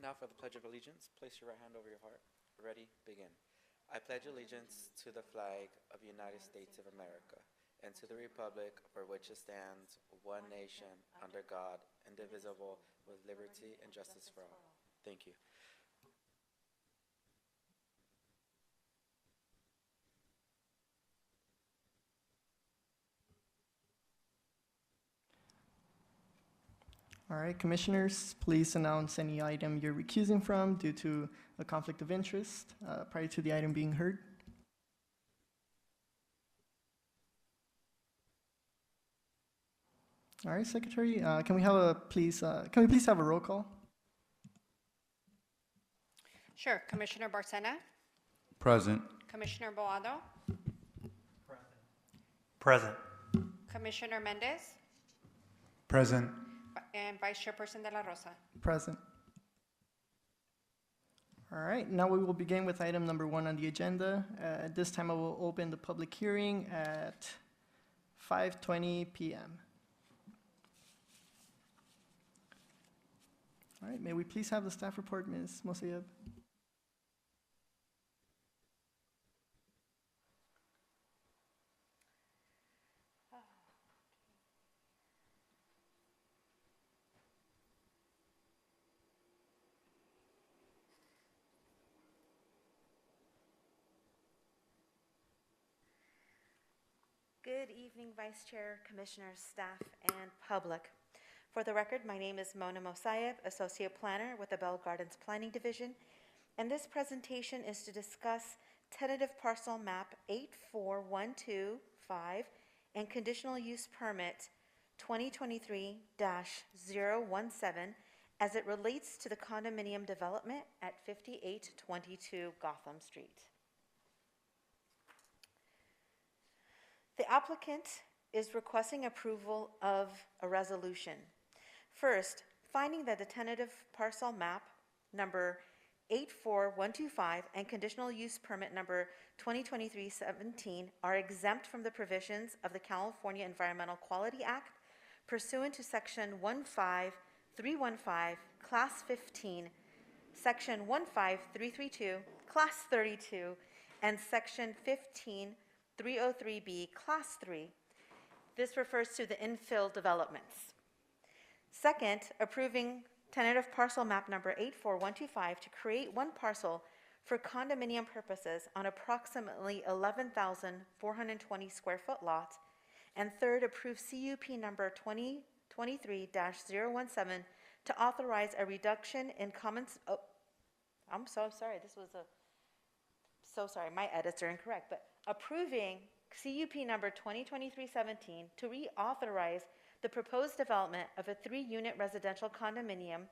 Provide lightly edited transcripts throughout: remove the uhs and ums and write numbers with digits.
Now for the Pledge of Allegiance, place your right hand over your heart. Ready, begin. I pledge allegiance to the flag of the United States of America and to the republic for which it stands, one nation, under God, indivisible, with liberty and justice for all. Thank you. All right, commissioners, please announce any item you're recusing from due to a conflict of interest prior to the item being heard. All right, Secretary, can we please have a roll call? Sure. Commissioner Barcena, Present. Commissioner Boado, Present. Commissioner Mendez, Present. and Vice Chairperson De La Rosa. Present. All right, now we will begin with item number 1 on the agenda. At this time, I will open the public hearing at 5:20 p.m. All right, may we please have the staff report, Ms. Mosayeb? Good evening, Vice Chair, Commissioners, staff, and public. For the record, my name is Mona Mosayeb, Associate Planner with the Bell Gardens Planning Division, and this presentation is to discuss tentative parcel map 84125 and conditional use permit 2023-017 as it relates to the condominium development at 5822 Gotham Street. The applicant is requesting approval of a resolution. First, finding that the tentative parcel map number 84125 and conditional use permit number 2023-17 are exempt from the provisions of the California Environmental Quality Act pursuant to Section 15315, Class 15, Section 15332, Class 32, and Section 15303B, Class 3. This refers to the infill developments. Second, approving tentative parcel map number 84125 to create one parcel for condominium purposes on approximately 11,420 square foot lot. And third, approve CUP number 2023-017 to authorize a reduction in I'm so sorry, my edits are incorrect, but approving CUP number 2023-17 to reauthorize the proposed development of a 3-unit residential condominium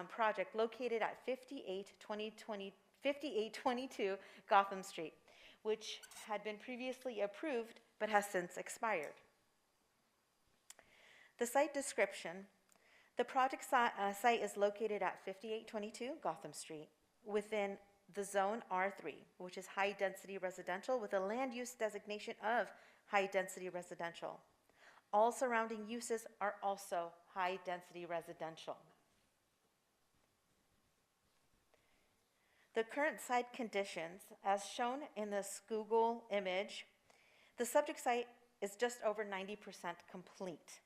project located at 5822 Gotham Street, which had been previously approved but has since expired. The site description. The project site is located at 5822 Gotham Street within the Zone R3, which is high-density residential with a land use designation of high-density residential. All surrounding uses are also high-density residential. The current site conditions, as shown in this Google image, the subject site is just over 90% complete.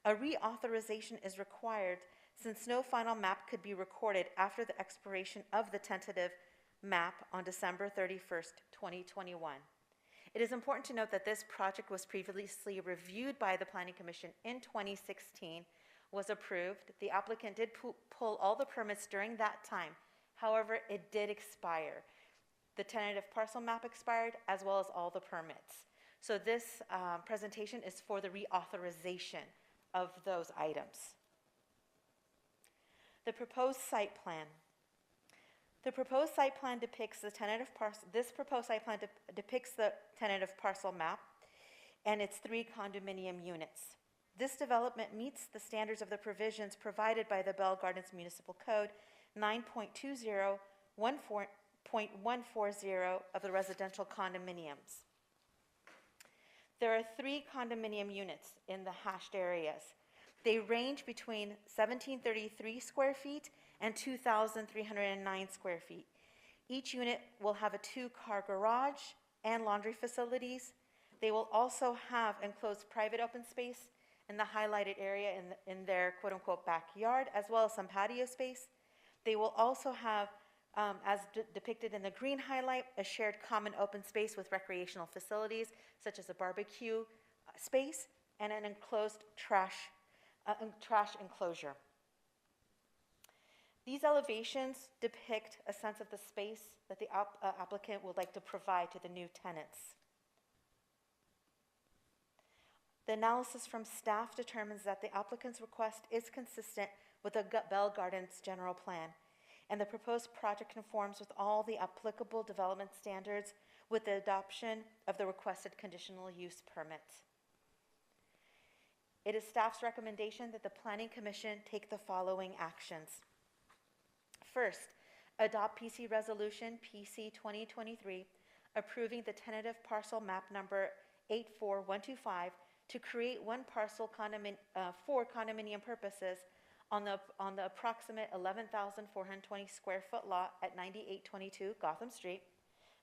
A reauthorization is required since no final map could be recorded after the expiration of the tentative map on December 31st, 2021. It is important to note that this project was previously reviewed by the Planning Commission in 2016, was approved. The applicant did pull all the permits during that time. However, it did expire. The tentative parcel map expired as well as all the permits. So this presentation is for the reauthorization of those items. The proposed site plan. The proposed site plan depicts the tentative parcel. This proposed site plan depicts the tentative parcel map and its 3 condominium units. This development meets the standards of the provisions provided by the Bell Gardens Municipal Code 9.20.140 of the residential condominiums. There are 3 condominium units in the hashed areas. They range between 1,733 square feet and 2,309 square feet. Each unit will have a 2-car garage and laundry facilities. They will also have enclosed private open space in the highlighted area in their quote-unquote backyard, as well as some patio space. They will also have, as depicted in the green highlight, a shared common open space with recreational facilities, such as a barbecue space and an enclosed trash enclosure. These elevations depict a sense of the space that the applicant would like to provide to the new tenants. The analysis from staff determines that the applicant's request is consistent with the Bell Gardens general plan, and the proposed project conforms with all the applicable development standards with the adoption of the requested conditional use permit. It is staff's recommendation that the Planning Commission take the following actions. First, adopt PC Resolution PC 2023, approving the tentative parcel map number 84125 to create one parcel for condominium purposes on the approximate 11,420 square foot lot at 9822 Gotham Street.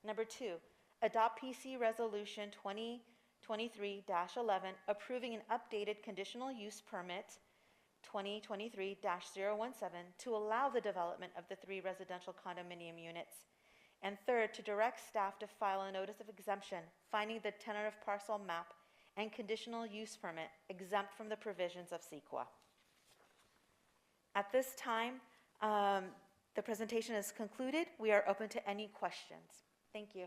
Number 2, adopt PC Resolution 2023-11, approving an updated conditional use permit 2023-017 to allow the development of the 3 residential condominium units. And third, to direct staff to file a notice of exemption, finding the tentative parcel map and conditional use permit exempt from the provisions of CEQA. At this time, the presentation is concluded. We are open to any questions. Thank you.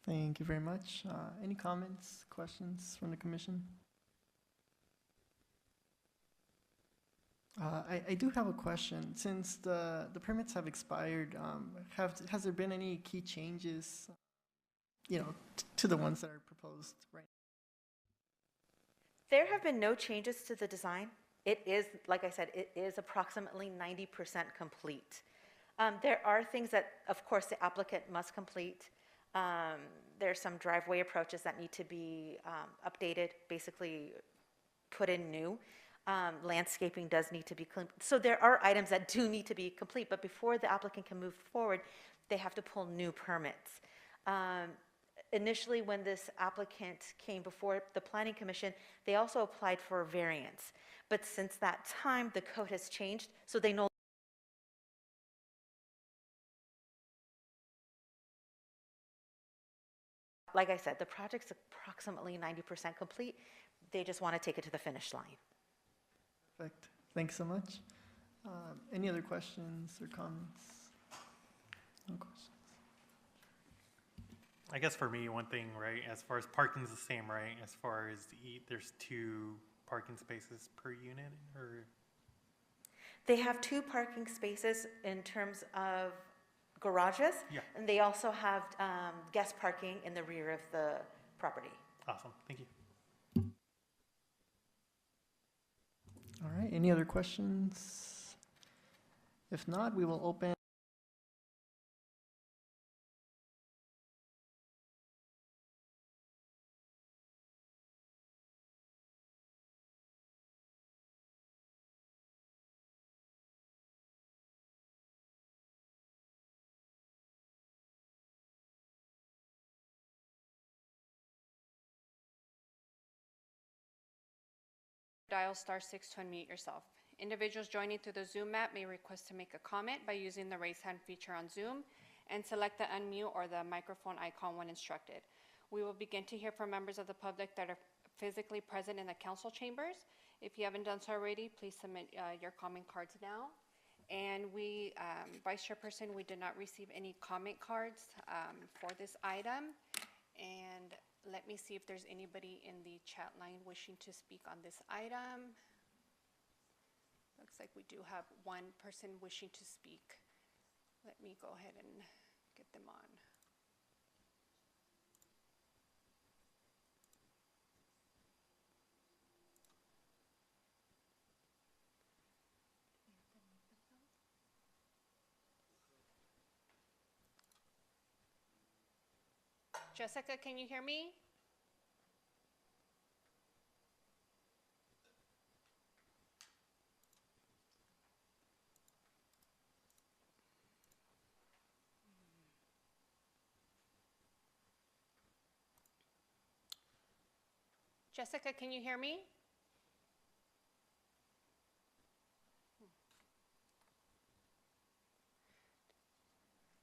Thank you very much. Any comments, questions from the commission? I do have a question. Since the permits have expired, has there been any key changes, to the ones that are proposed right now? There have been no changes to the design. It is, like I said, it is approximately 90% complete. There are things that, of course, the applicant must complete. There are some driveway approaches that need to be updated, basically put in new. Landscaping does need to be clean. So there are items that do need to be complete, but before the applicant can move forward, they have to pull new permits. Initially, when this applicant came before the Planning Commission, they also applied for a variance. But since that time, the code has changed, so they no Like I said, the project's approximately 90% complete. They just want to take it to the finish line. Perfect. Thanks so much. Any other questions or comments? No questions. I guess for me, one thing, right, as far as parking's the same, right? As far as there's 2 parking spaces per unit, or? They have 2 parking spaces in terms of garages, Yeah. and they also have guest parking in the rear of the property. Awesome, thank you. All right, any other questions? If not, we will open. Dial *6 to unmute yourself. Individuals joining through the Zoom app may request to make a comment by using the raise hand feature on Zoom and select the unmute or the microphone icon when instructed. We will begin to hear from members of the public that are physically present in the council chambers. If you haven't done so already, please submit your comment cards now. And we, Vice Chairperson, we did not receive any comment cards for this item. And let me see if there's anybody in the chat line wishing to speak on this item. Looks like we do have one person wishing to speak. Let me go ahead and get them on. Jessica, can you hear me? Jessica, can you hear me?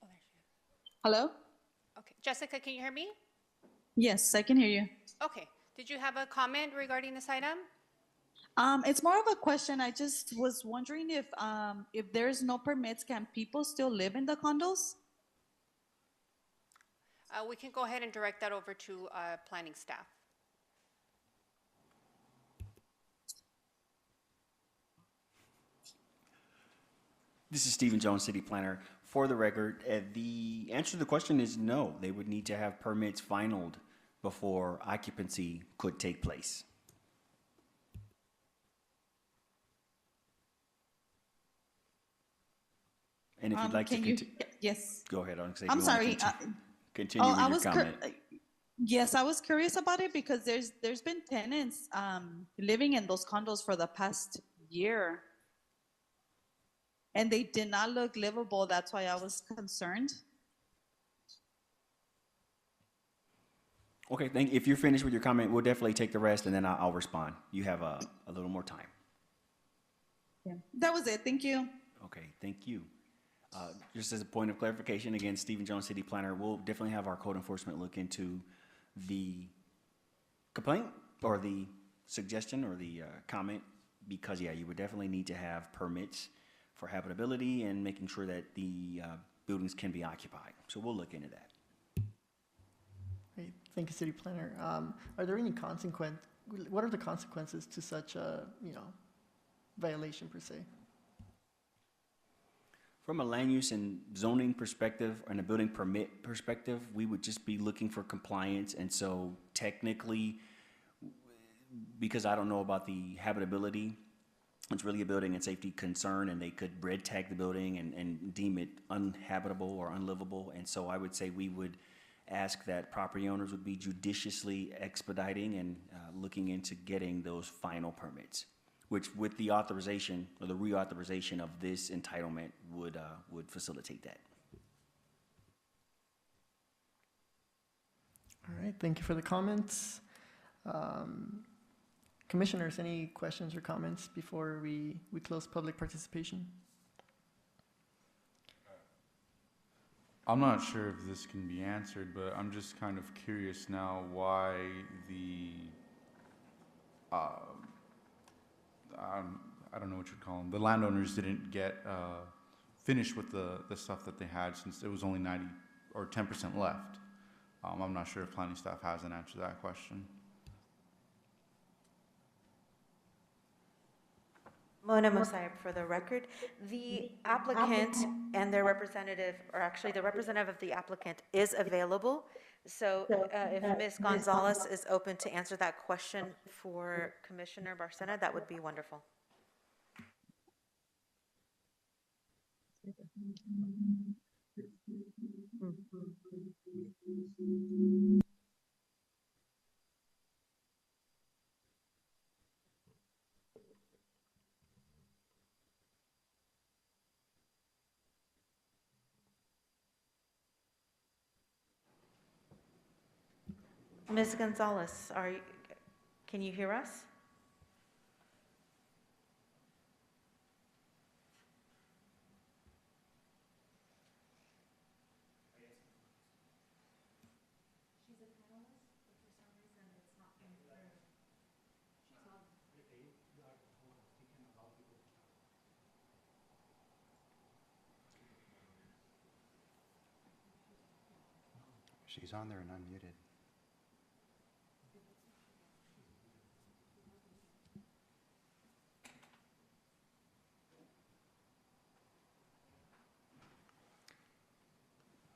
Oh, there she is. Hello? Okay. Jessica, can you hear me? Yes, I can hear you. Okay. Did you have a comment regarding this item? It's more of a question. I just was wondering if there's no permits, can people still live in the condos? We can go ahead and direct that over to planning staff. This is Stephen Jones, City Planner. For the record, the answer to the question is no. They would need to have permits finalized before occupancy could take place. And if you'd like to Yes. go ahead on. I'm sorry. Continue with your comment. Yes, I was curious about it because there's been tenants living in those condos for the past year, and they did not look livable. That's why I was concerned. Okay, if you're finished with your comment, we'll definitely take the rest, and then I'll respond. You have a little more time. Yeah, that was it. Thank you. Okay, thank you. Just as a point of clarification, again, Stephen Jones, City Planner, we'll definitely have our code enforcement look into the complaint or the suggestion or the comment, because, yeah, you would definitely need to have permits for habitability and making sure that the buildings can be occupied. So we'll look into that. Great. Thank you, City Planner. Are there any what are the consequences to such a, violation per se? From a land use and zoning perspective and a building permit perspective, we would just be looking for compliance. And so technically, because I don't know about the habitability, it's really a building and safety concern, and they could red tag the building and deem it uninhabitable or unlivable. And so I would say we would ask that property owners would be judiciously expediting and looking into getting those final permits, which with the authorization or the reauthorization of this entitlement would facilitate that. All right, thank you for the comments. Commissioners, any questions or comments before we close public participation? I'm not sure if this can be answered, but I'm just kind of curious now why the, I don't know what you'd call them, the landowners didn't get finished with the stuff that they had, since it was only 90 or 10% left. I'm not sure if planning staff has an answer to that question. Mona Mosaib, for the record, the applicant and their representative, or actually the representative of the applicant is available. So if Ms. Gonzalez is open to answer that question for Commissioner Barcena, that would be wonderful. Ms. Gonzalez, can you hear us? She's on there and unmuted.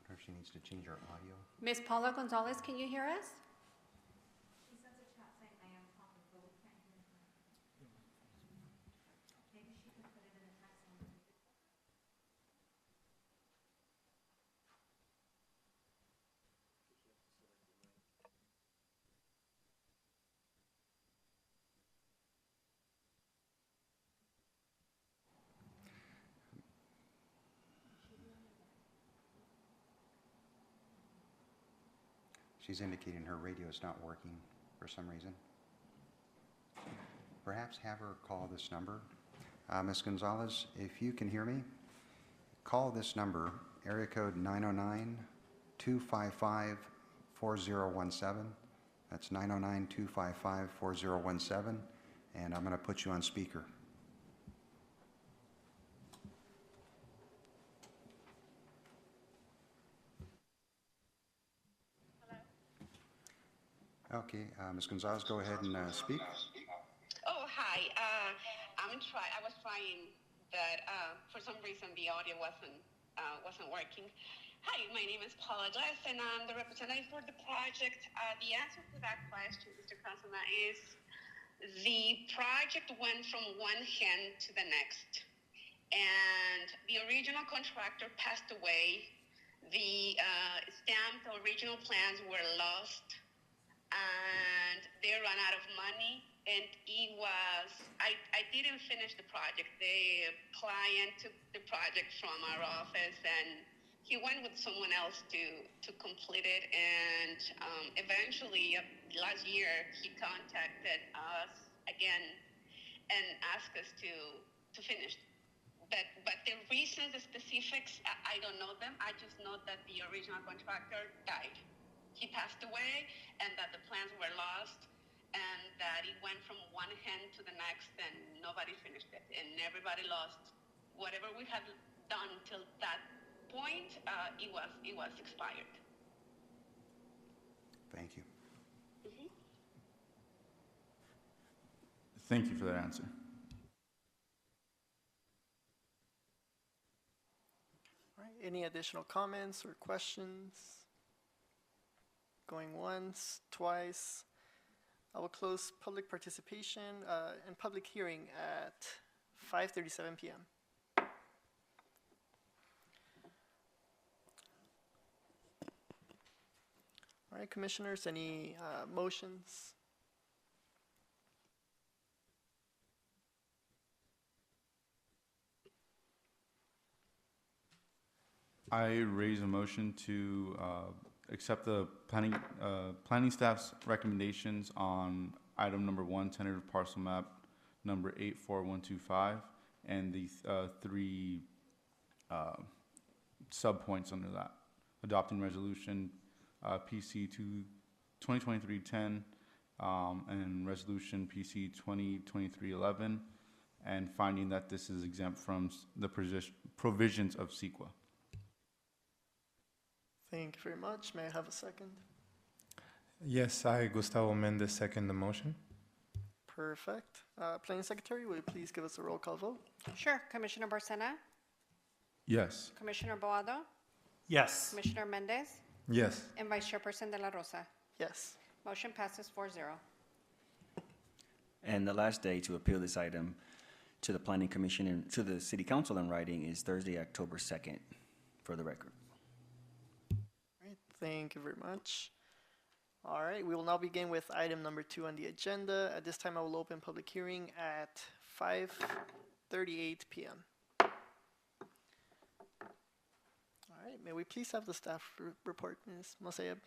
I wonder if she needs to change her audio. Ms. Paula Gonzalez, can you hear us? She sends a chat saying I am talking, but we can't hear her. Maybe she can put it in a text and read it. She's indicating her radio is not working for some reason. perhaps have her call this number. Ms. Gonzalez, if you can hear me, call this number, area code 909-255-4017. That's 909-255-4017, and I'm going to put you on speaker. Okay, Ms. Gonzalez, go ahead and speak. Oh, hi. I was trying, but for some reason the audio wasn't working. Hi, my name is Paula Glass, and I'm the representative for the project. The answer to that question, Mr. Councilman, is the project went from one hand to the next, and the original contractor passed away. The stamped original plans were lost, and they ran out of money, and I didn't finish the project. The client took the project from our office, and he went with someone else to complete it, and eventually, last year, he contacted us again and asked us to finish. But the reasons, the specifics, I don't know them. I just know that the original contractor died. He passed away, and that the plans were lost, and that it went from one hand to the next, and nobody finished it, and everybody lost whatever we had done till that point. It was expired. Thank you. Thank you for that answer. All right, any additional comments or questions? Going once, twice. I will close public participation and public hearing at 5:37 p.m. All right, commissioners, any motions? I raise a motion to accept the planning staff's recommendations on item number 1, tentative parcel map number 84125, and the three sub-points under that. Adopting resolution PC 2023-10 and resolution PC 2023-11, and finding that this is exempt from the provisions of CEQA. Thank you very much. May I have a second? Yes, I, Gustavo Mendez, second the motion. Perfect. Planning Secretary, will you please give us a roll call vote? Sure. Commissioner Barcena, Yes. Commissioner Boado, Yes. Commissioner Mendez, Yes. and Vice Chairperson De La Rosa. Yes. Motion passes 4-0. And the last day to appeal this item to the Planning Commission and to the City Council in writing is Thursday, October 2nd, for the record. All right, thank you very much. All right, we will now begin with item number 2 on the agenda. At this time, I will open public hearing at 5:38 p.m. All right, may we please have the staff report, Ms. Mosayeb?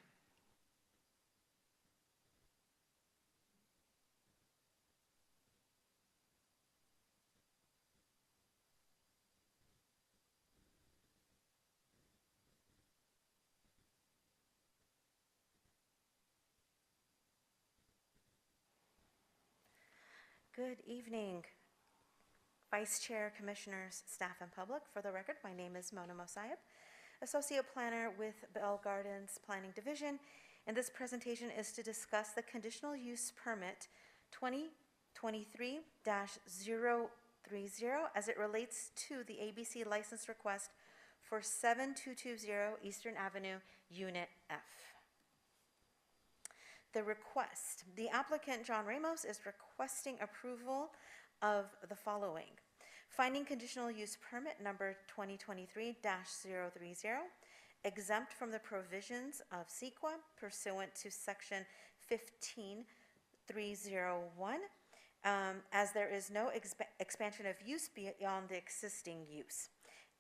Good evening, Vice Chair, Commissioners, staff, and public. For the record, my name is Mona Mosayeb, Associate Planner with Bell Gardens Planning Division, and this presentation is to discuss the conditional use permit 2023-030 as it relates to the ABC license request for 7220 Eastern Avenue, Unit F. The request. The applicant, John Ramos, is requesting approval of the following. Finding conditional use permit number 2023-030, exempt from the provisions of CEQA pursuant to section 15301, as there is no expansion of use beyond the existing use.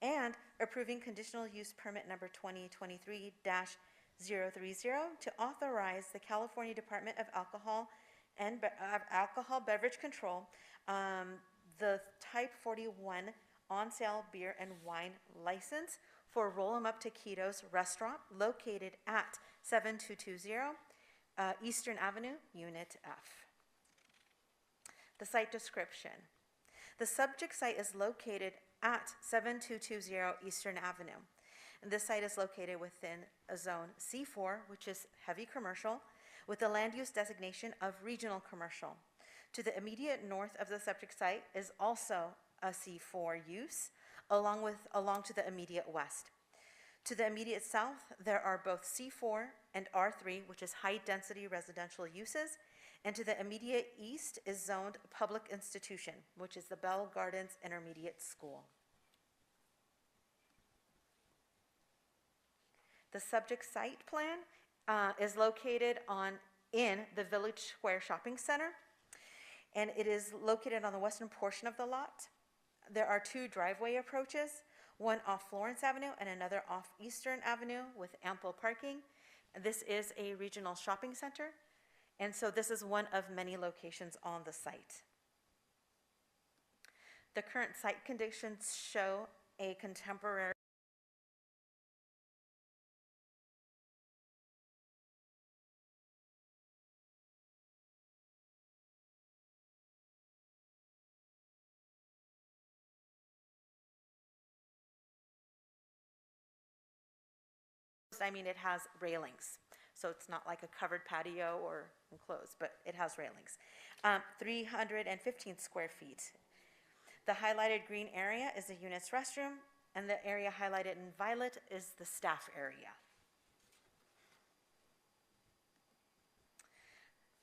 And approving conditional use permit number 2023-030 to authorize the California Department of Alcohol and alcohol beverage control, the Type 41 on-sale beer and wine license for Roll 'em Up Taquitos restaurant located at 7220 Eastern Avenue, Unit F. The site description. The subject site is located at 7220 Eastern Avenue. And this site is located within a zone C4, which is heavy commercial, with the land use designation of regional commercial. To the immediate north of the subject site is also a C4 use, along to the immediate west. To the immediate south, there are both C4 and R3, which is high-density residential uses, and to the immediate east is zoned public institution, which is the Bell Gardens Intermediate School. The subject site plan is located in the Village Square Shopping Center, and it is located on the western portion of the lot. There are two driveway approaches, one off Florence Avenue and another off Eastern Avenue with ample parking. This is a regional shopping center, and so this is one of many locations on the site. The current site conditions show a contemporary it has railings. So it's not like a covered patio or enclosed, but it has railings. 315 square feet. The highlighted green area is the unit's restroom, and the area highlighted in violet is the staff area.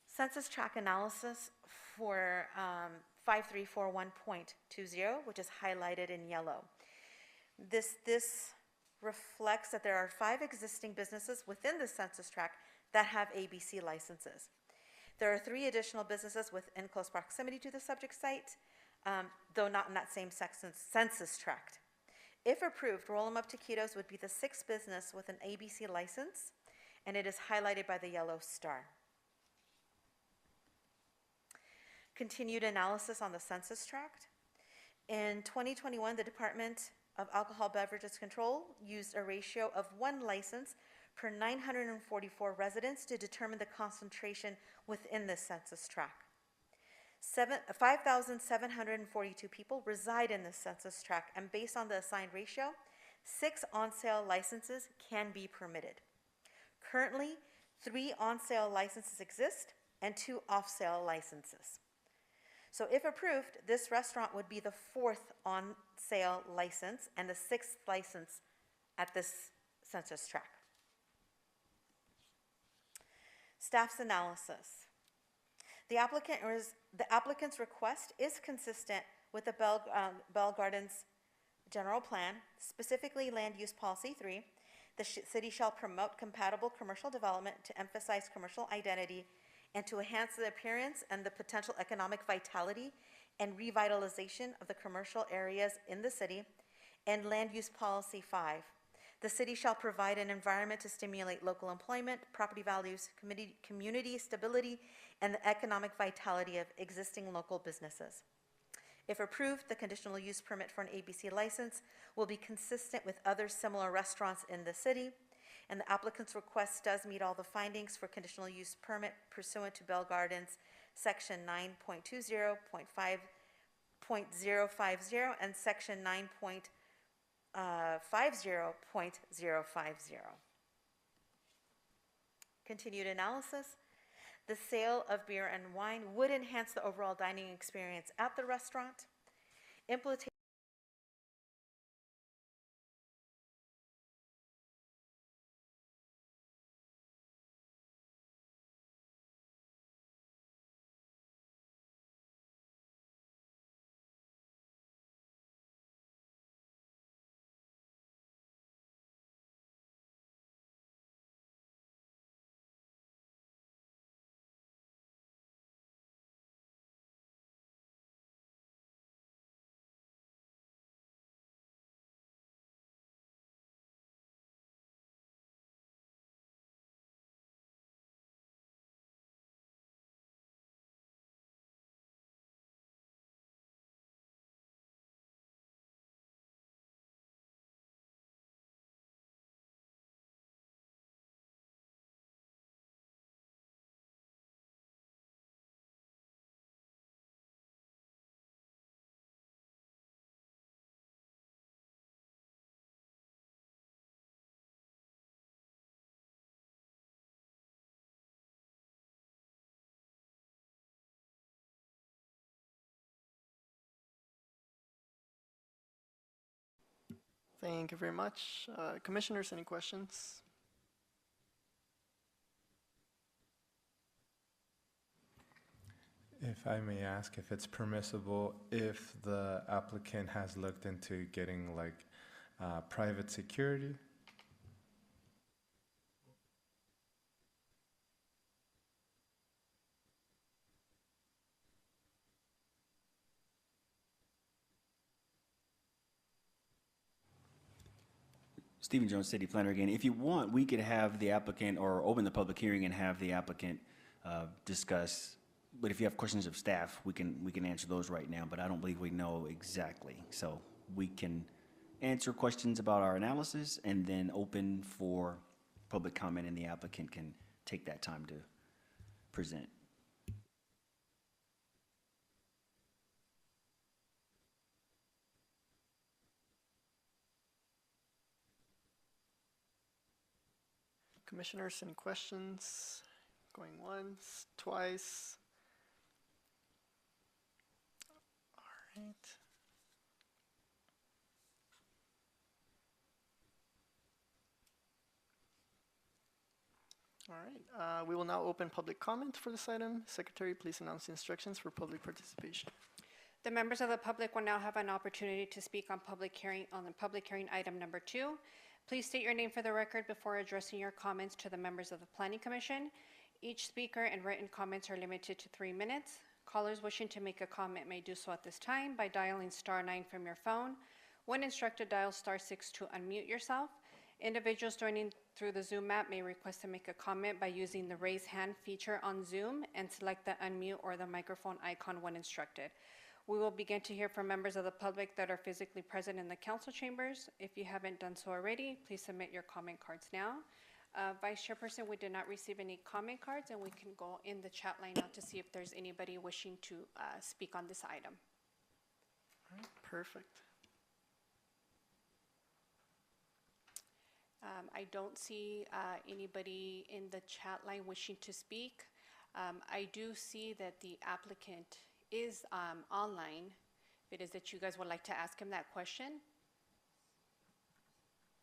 Census tract analysis for 5341.20, which is highlighted in yellow. This reflects that there are 5 existing businesses within the census tract that have ABC licenses. There are 3 additional businesses within close proximity to the subject site, though not in that same census tract. If approved, Roll 'em Up Taquitos would be the 6th business with an ABC license, and it is highlighted by the yellow star. Continued analysis on the census tract. In 2021, the Department of Alcohol Beverages Control used a ratio of 1 license per 944 residents to determine the concentration within the census tract. 5,742 people reside in the census tract, and based on the assigned ratio, 6 on-sale licenses can be permitted. Currently, 3 on-sale licenses exist and 2 off-sale licenses. So if approved, this restaurant would be the 4th on-sale license and the 6th license at this census tract. Staff's analysis. The applicant's request is consistent with the Bell Gardens general plan, specifically Land Use Policy 3. The city shall promote compatible commercial development to emphasize commercial identity and to enhance the appearance and the potential economic vitality and revitalization of the commercial areas in the city. And Land Use Policy 5. The city shall provide an environment to stimulate local employment, property values, community stability, and the economic vitality of existing local businesses. If approved, the conditional use permit for an ABC license will be consistent with other similar restaurants in the city, and the applicant's request does meet all the findings for conditional use permit pursuant to Bell Gardens Section 9.20.5.050 and Section 9.50.050. Continued analysis. The sale of beer and wine would enhance the overall dining experience at the restaurant. Implementation Thank you very much. Commissioners, any questions? If I may ask if it's permissible, if the applicant has looked into getting like private security? Stephen Jones, City Planner again. If you want, we could have the applicant or open the public hearing and have the applicant discuss. But if you have questions of staff, we can answer those right now, but I don't believe we know exactly. So we can answer questions about our analysis and then open for public comment, and the applicant can take that time to present. Commissioners, any questions? Going once, twice. All right. All right, we will now open public comment for this item. Secretary, please announce the instructions for public participation. The members of the public will now have an opportunity to speak on the public hearing item number 2. Please state your name for the record before addressing your comments to the members of the Planning Commission. Each speaker and written comments are limited to 3 minutes. Callers wishing to make a comment may do so at this time by dialing *9 from your phone. When instructed, dial *6 to unmute yourself. Individuals joining through the Zoom app may request to make a comment by using the raise hand feature on Zoom and select the unmute or the microphone icon when instructed. We will begin to hear from members of the public that are physically present in the council chambers. If you haven't done so already, please submit your comment cards now. Vice Chairperson, we did not receive any comment cards, and we can go in the chat line now to see if there's anybody wishing to speak on this item. All right, perfect. I don't see anybody in the chat line wishing to speak. I do see that the applicant is online. If it is that you guys would like to ask him that question,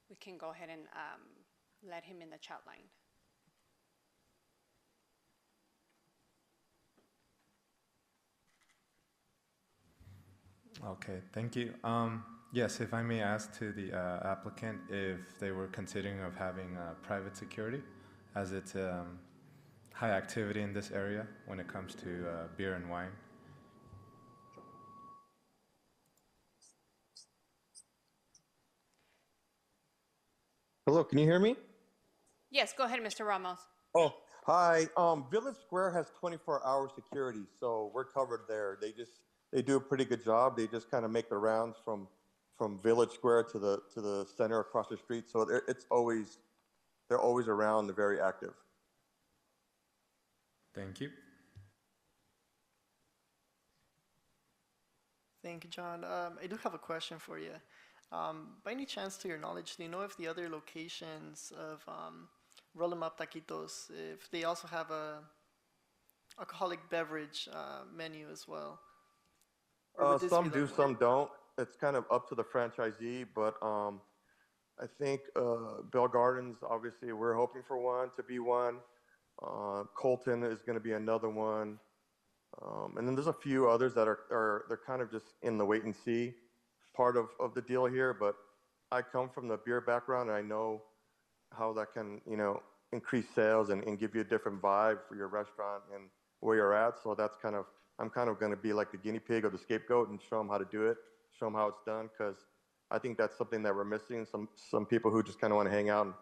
we can go ahead and let him in the chat line. Okay, thank you. Yes, if I may ask to the applicant if they were considering of having private security, as it's high activity in this area when it comes to beer and wine. Hello, can you hear me? Yes, go ahead, Mr. Ramos. Oh, hi. Village Square has 24-hour security, so we're covered there. They do a pretty good job. They just kind of make the rounds from Village Square to the center across the street. So they're always around. They're very active. Thank you. Thank you, John. I do have a question for you. By any chance, to your knowledge, do you know if the other locations of Roll 'em Up Taquitos, if they also have a alcoholic beverage menu as well? Some do, some don't. It's kind of up to the franchisee, but I think Bell Gardens, obviously, we're hoping for one to be one. Colton is going to be another one. And then there's a few others that they're kind of just in the wait and see part of the deal here, but I come from the beer background and I know how that can, increase sales and give you a different vibe for your restaurant and where you're at. So I'm kind of going to be like the guinea pig or the scapegoat and show them how to do it, show them how it's done, because I think that's something that we're missing. Some people who just kind of want to hang out and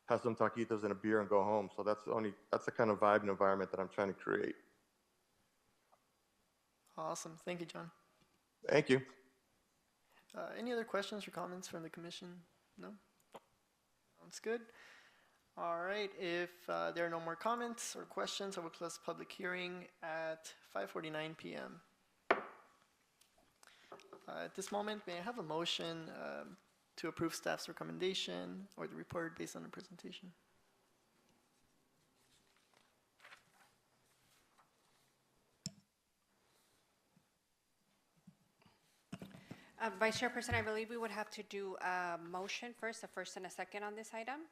have some taquitos and a beer and go home. So that's the kind of vibe and environment that I'm trying to create. Awesome. Thank you, John. Thank you. Any other questions or comments from the commission? No? Sounds good. All right. If there are no more comments or questions, I will close the public hearing at 5:49 p.m. At this moment, may I have a motion to approve staff's recommendation or the report based on the presentation? Vice Chairperson, I believe we would have to do a motion first, a first and a second on this item.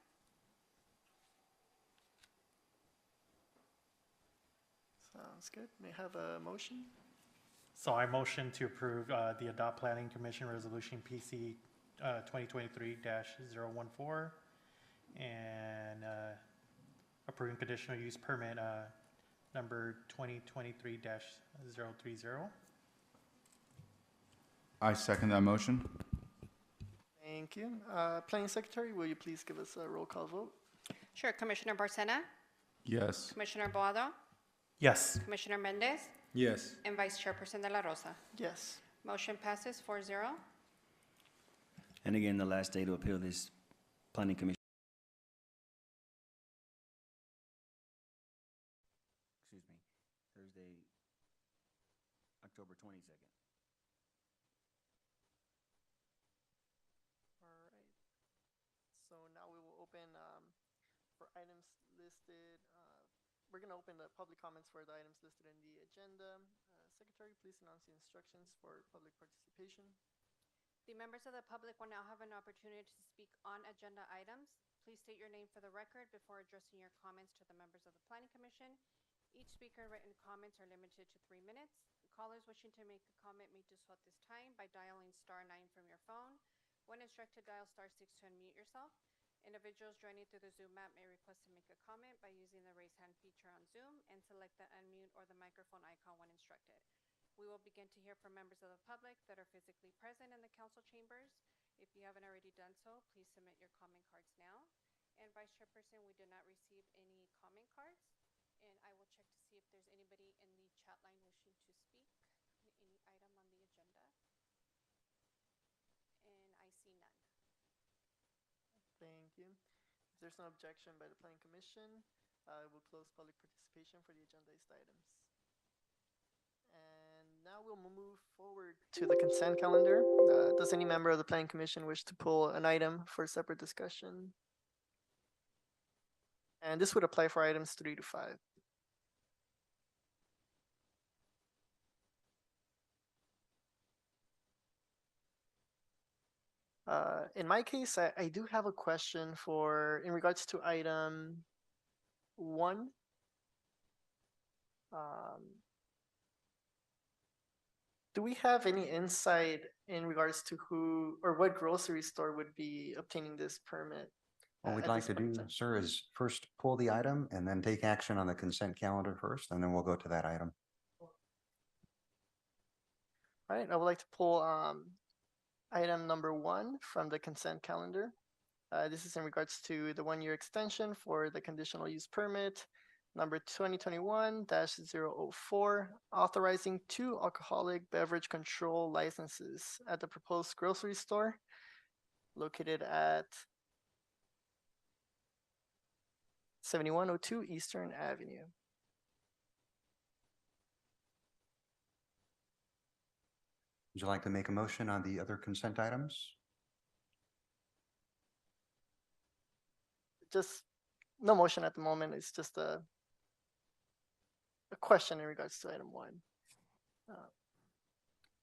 Sounds good. May I have a motion? So I motion to approve the Adopt Planning Commission Resolution PC 2023-014 and approving conditional use permit number 2023-030. I second that motion. Thank you. Planning Secretary, will you please give us a roll call vote? Sure. Commissioner Barcena, Yes. Commissioner Boado, Yes. Commissioner Mendez, Yes. and Vice Chairperson De La Rosa. Yes. Motion passes 4-0. And again, the last day to appeal this planning commission. Excuse me, Thursday, October 22nd. All right. So now we will open for items listed. We're going to open the public comments for the items listed in the agenda. Secretary, please announce the instructions for public participation. The members of the public will now have an opportunity to speak on agenda items. Please state your name for the record before addressing your comments to the members of the Planning Commission. Each speaker written comments are limited to 3 minutes. Callers wishing to make a comment may do so at this time by dialing *9 from your phone. When instructed, dial *6 to unmute yourself. Individuals joining through the Zoom app may request to make a comment by using the raise hand feature on Zoom and select the unmute or the microphone icon when instructed. We will begin to hear from members of the public that are physically present in the council chambers. If you haven't already done so, please submit your comment cards now. And Vice Chairperson, we did not receive any comment cards. And I will check to see if there's anybody in the chat line wishing to speak on any item on the agenda. And I see none. Thank you. If there's no objection by the Planning Commission, I will close public participation for the agendized items. And now we'll move forward to the consent calendar. Does any member of the Planning Commission wish to pull an item for separate discussion? And this would apply for items 3 to 5. In my case, I do have a question in regards to item 1. Do we have any insight in regards to who or what grocery store would be obtaining this permit? What we'd at like this to point in do, time? sir, is first pull the item and then take action on the consent calendar first, and then we'll go to that item. All right, I would like to pull item number 1 from the consent calendar. This is in regards to the 1-year extension for the conditional use permit number 2021-004, authorizing 2 alcoholic beverage control licenses at the proposed grocery store located at 7102 Eastern Avenue. Would you like to make a motion on the other consent items? Just no motion at the moment. It's just a question in regards to item 1.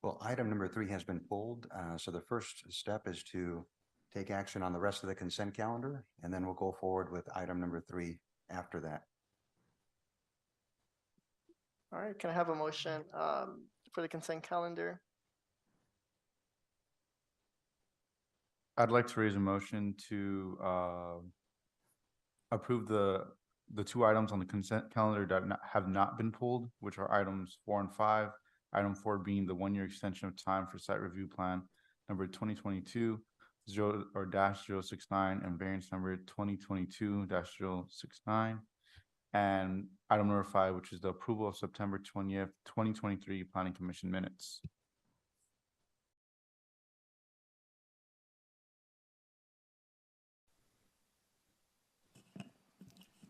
Well, item number 3 has been pulled. So the first step is to take action on the rest of the consent calendar, and then we'll go forward with item number 3 after that. All right, can I have a motion for the consent calendar? I'd like to raise a motion to approve the 2 items on the consent calendar that have not been pulled, which are items 4 and 5. Item 4 being the 1-year extension of time for site review plan number 2022-069 and variance number 2022-069. And item number 5, which is the approval of September 20th, 2023 Planning Commission minutes.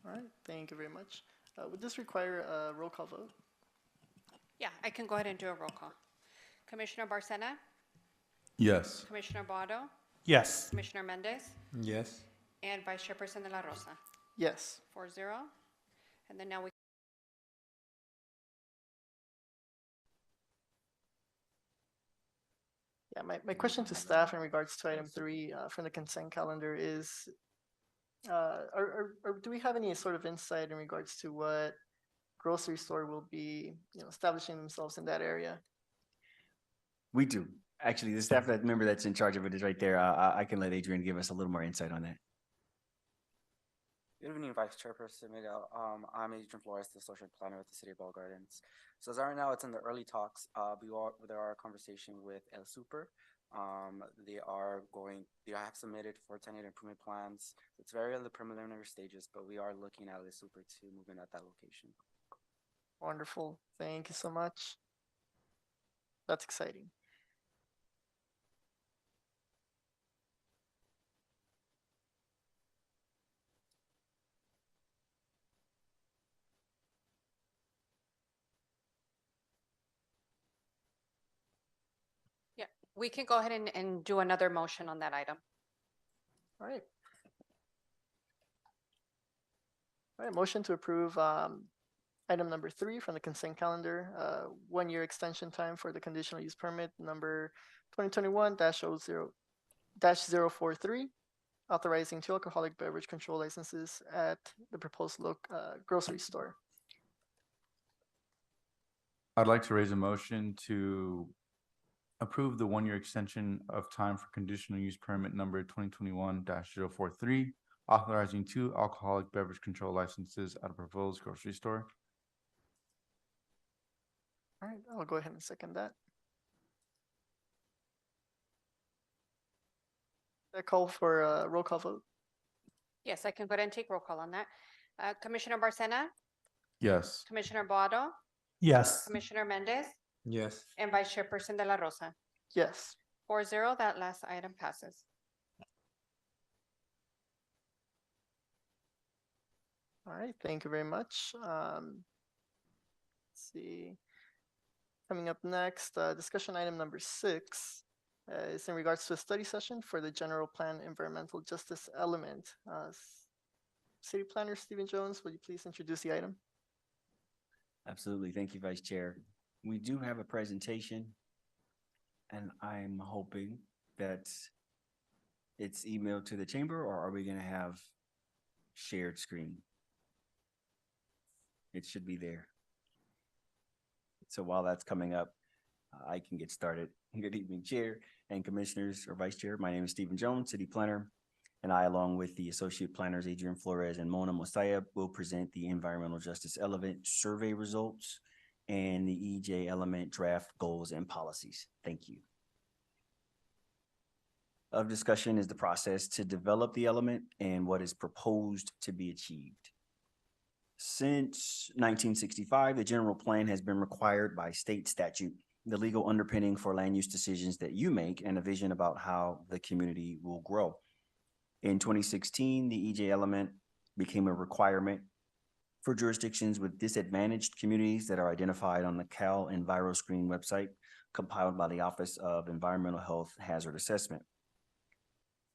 All right, thank you very much. Would this require a roll call vote? Yeah, I can go ahead and do a roll call. Commissioner Barcena, Yes. Commissioner Boado, Yes. Commissioner Mendez, Yes. and Vice Chairperson De La Rosa. Yes. 4-0. And then now we Yeah, my question to staff in regards to item 3 from the consent calendar is, do we have any sort of insight in regards to what grocery store will be, establishing themselves in that area? We do. Actually, the staff member that's in charge of it is right there. I can let Adrian give us a little more insight on that. Good evening, Vice Chairperson Miguel. I'm Adrian Flores, the social planner with the City of Bell Gardens. So as of right now, it's in the early talks. There are a conversation with El Super. They have submitted for tenant improvement plans. It's very in the preliminary stages, but we are looking at El Super to move in at that location. Wonderful. Thank you so much. That's exciting. Yeah, we can go ahead and do another motion on that item. All right. All right, motion to approve item number 3 from the consent calendar, 1-year extension time for the conditional use permit number 2021-043, authorizing 2 alcoholic beverage control licenses at the proposed grocery store. I'd like to raise a motion to approve the 1-year extension of time for conditional use permit number 2021-043, authorizing 2 alcoholic beverage control licenses at a proposed grocery store. All right, I'll go ahead and second that. I call for a roll call vote. Yes, I can go ahead and take roll call on that. Commissioner Barcena, Yes. Commissioner Boado, Yes. Commissioner Mendez, Yes. and Vice Chairperson De La Rosa. Yes. 4-0, that last item passes. All right, thank you very much. Let's see. Coming up next, discussion item number 6 is in regards to a study session for the general plan environmental justice element. City Planner Stephen Jones, would you please introduce the item? Absolutely. Thank you, Vice Chair. We do have a presentation, and I'm hoping that it's emailed to the chamber, or are we going to have shared screen? It should be there. So while that's coming up, I can get started. Good evening, Chair and Commissioners or Vice Chair. My name is Stephen Jones, City Planner, and I, along with the Associate Planners Adrian Flores and Mona Mosiah, will present the Environmental Justice Element survey results and the EJ Element draft goals and policies. Thank you. Of discussion is the process to develop the element and what is proposed to be achieved. Since 1965, the general plan has been required by state statute, the legal underpinning for land use decisions that you make and a vision about how the community will grow. In 2016, the EJ element became a requirement for jurisdictions with disadvantaged communities that are identified on the Cal EnviroScreen website, compiled by the Office of Environmental Health Hazard Assessment.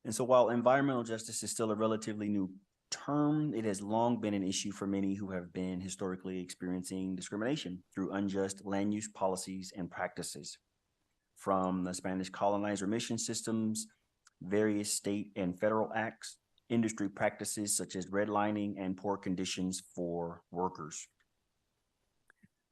And so while environmental justice is still a relatively new term, it has long been an issue for many who have been historically experiencing discrimination through unjust land use policies and practices. From the Spanish colonizer mission systems, various state and federal acts, industry practices such as redlining and poor conditions for workers.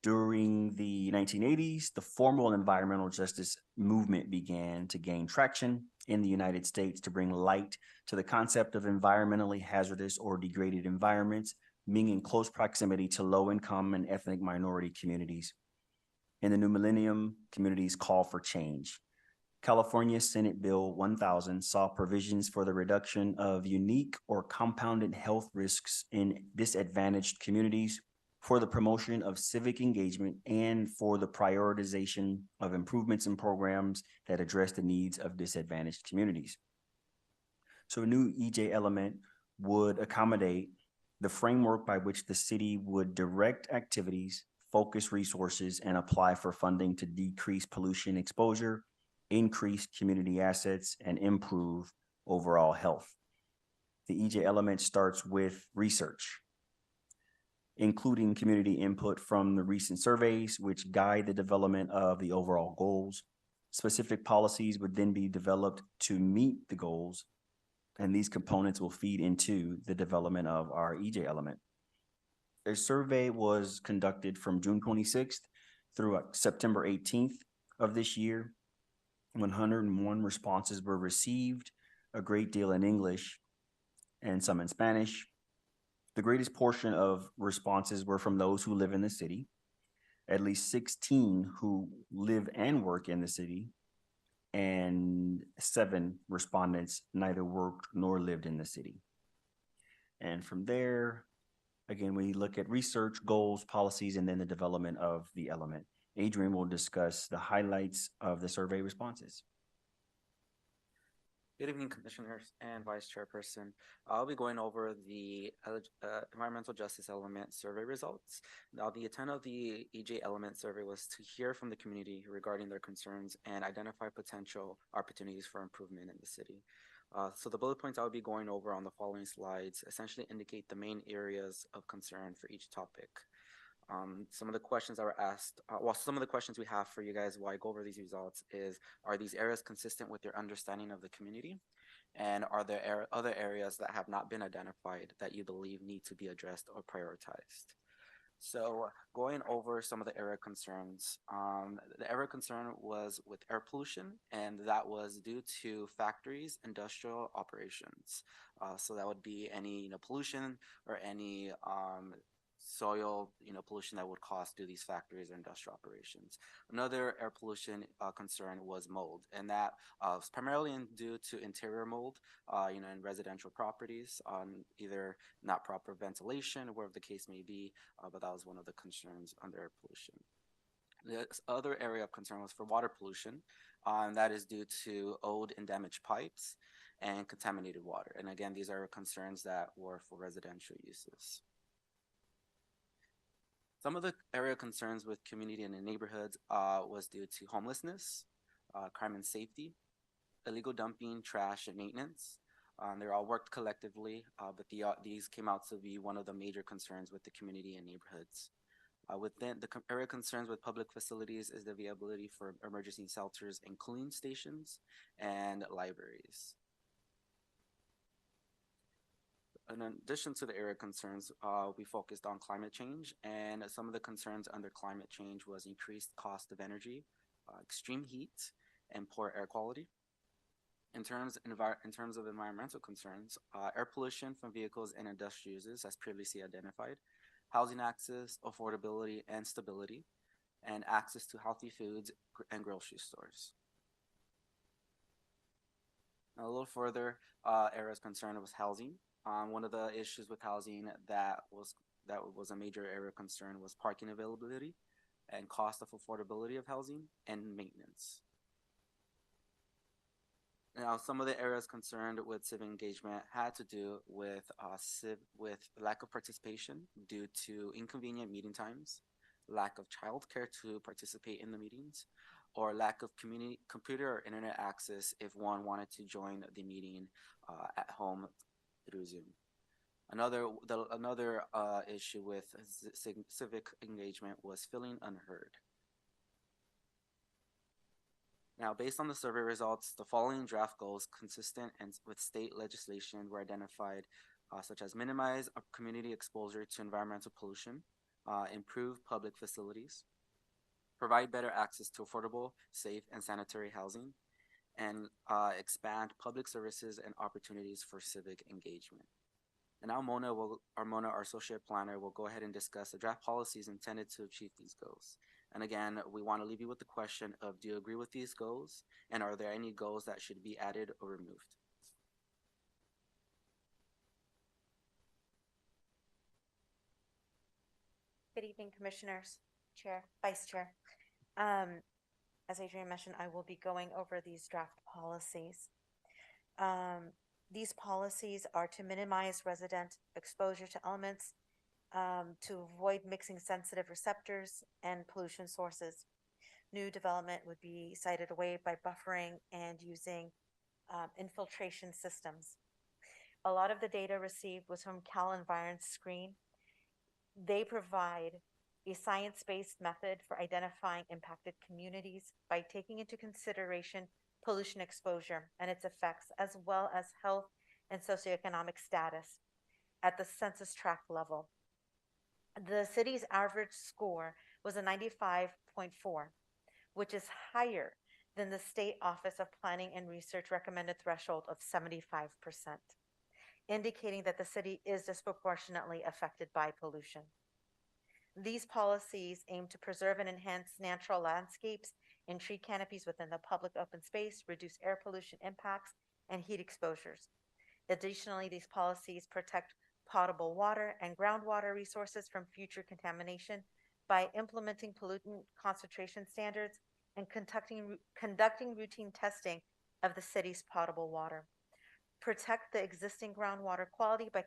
During the 1980s, the formal environmental justice movement began to gain traction in the United States to bring light to the concept of environmentally hazardous or degraded environments being in close proximity to low-income and ethnic minority communities. In the new millennium, communities call for change. California Senate Bill 1000 saw provisions for the reduction of unique or compounded health risks in disadvantaged communities, for the promotion of civic engagement, and for the prioritization of improvements and programs that address the needs of disadvantaged communities. So a new EJ element would accommodate the framework by which the city would direct activities, focus resources, and apply for funding to decrease pollution exposure, increase community assets, and improve overall health. The EJ element starts with research, including community input from the recent surveys, which guide the development of the overall goals. Specific policies would then be developed to meet the goals, and these components will feed into the development of our EJ element. A survey was conducted from June 26th through September 18th of this year. 101 responses were received, a great deal in English and some in Spanish. The greatest portion of responses were from those who live in the city, at least 16 who live and work in the city, and 7 respondents neither worked nor lived in the city. And from there, again, we look at research, goals, policies, and then the development of the element. Adrian will discuss the highlights of the survey responses. Good evening, Commissioners and Vice Chairperson. I'll be going over the environmental justice element survey results. Now, the intent of the EJ element survey was to hear from the community regarding their concerns and identify potential opportunities for improvement in the city. So the bullet points I'll be going over on the following slides essentially indicate the main areas of concern for each topic. Some of the questions that were asked, some of the questions we have for you guys while I go over these results is, are these areas consistent with your understanding of the community? And are there other areas that have not been identified that you believe need to be addressed or prioritized? So going over some of the area concerns, the area concern was with air pollution, and that was due to factories, industrial operations. So that would be any pollution or any soil pollution that would cause due to these factories or industrial operations. Another air pollution concern was mold, and that was primarily due to interior mold, in residential properties, either not proper ventilation, wherever the case may be, but that was one of the concerns under air pollution. The other area of concern was for water pollution, that is due to old and damaged pipes and contaminated water. And again, these are concerns that were for residential uses. Some of the area concerns with community and the neighborhoods was due to homelessness, crime and safety, illegal dumping, trash, and maintenance. They all worked collectively, but these came out to be one of the major concerns with the community and neighborhoods. Within the area concerns with public facilities is the viability for emergency shelters and cooling stations and libraries. In addition to the area concerns, we focused on climate change, and some of the concerns under climate change was increased cost of energy, extreme heat, and poor air quality. In terms of environmental concerns, air pollution from vehicles and industrial uses, as previously identified, housing access, affordability, and stability, and access to healthy foods and grocery stores. Now, a little further, areas concerned was housing. One of the issues with housing that was a major area of concern was parking availability and cost of affordability of housing and maintenance. Now, some of the areas concerned with civic engagement had to do with lack of participation due to inconvenient meeting times, lack of childcare to participate in the meetings, or lack of computer or internet access if one wanted to join the meeting at home through Zoom. Another issue with civic engagement was feeling unheard. Now, based on the survey results, the following draft goals consistent and with state legislation were identified, such as minimize community exposure to environmental pollution, improve public facilities, provide better access to affordable, safe, and sanitary housing, and expand public services and opportunities for civic engagement. And now Mona, our associate planner, will go ahead and discuss the draft policies intended to achieve these goals. And again, we want to leave you with the question of, do you agree with these goals? And are there any goals that should be added or removed? Good evening, Commissioners, Chair, Vice Chair. As Adrian mentioned, I will be going over these draft policies. These policies are to minimize resident exposure to elements, to avoid mixing sensitive receptors and pollution sources. New development would be sited away by buffering and using infiltration systems. A lot of the data received was from Cal Environ's screen. They provide a science-based method for identifying impacted communities by taking into consideration pollution exposure and its effects, as well as health and socioeconomic status at the census tract level. The city's average score was a 95.4, which is higher than the State Office of Planning and Research recommended threshold of 75%, indicating that the city is disproportionately affected by pollution. These policies aim to preserve and enhance natural landscapes and tree canopies within the public open space, reduce air pollution impacts, and heat exposures. Additionally, these policies protect potable water and groundwater resources from future contamination by implementing pollutant concentration standards and conducting routine testing of the city's potable water. Protect the existing groundwater quality by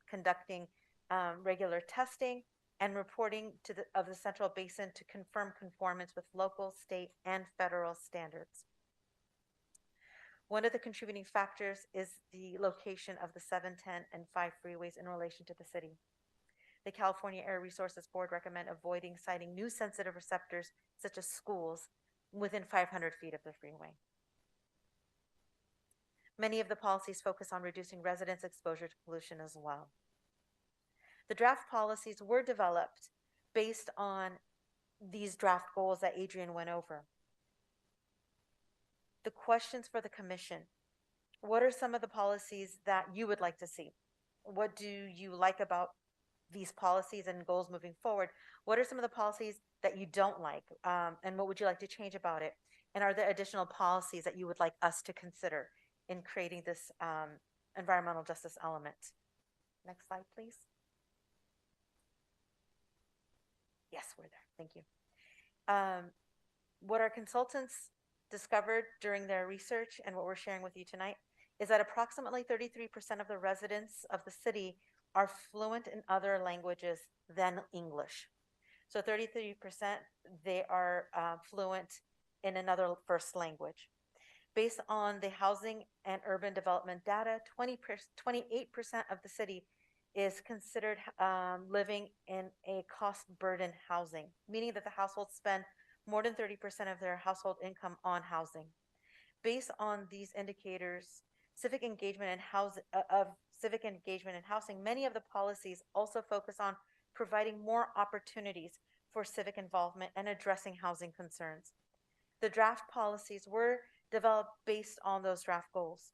conducting regular testing and reporting of the Central Basin to confirm conformance with local, state, and federal standards. One of the contributing factors is the location of the 710 and 5 freeways in relation to the city. The California Air Resources Board recommend avoiding siting new sensitive receptors such as schools within 500 feet of the freeway. Many of the policies focus on reducing residents' exposure to pollution as well. The draft policies were developed based on these draft goals that Adrian went over. The questions for the commission: what are some of the policies that you would like to see? What do you like about these policies and goals moving forward? What are some of the policies that you don't like, and what would you like to change about it? And are there additional policies that you would like us to consider in creating this environmental justice element? Next slide, please. Yes, we're there. Thank you. What our consultants discovered during their research and what we're sharing with you tonight is that approximately 33% of the residents of the city are fluent in other languages than English. So 33%, they are fluent in another first language. Based on the housing and urban development data, 28% of the city is considered living in a cost burden housing, meaning that the households spend more than 30% of their household income on housing. Based on these indicators, civic engagement and housing, many of the policies also focus on providing more opportunities for civic involvement and addressing housing concerns. The draft policies were developed based on those draft goals.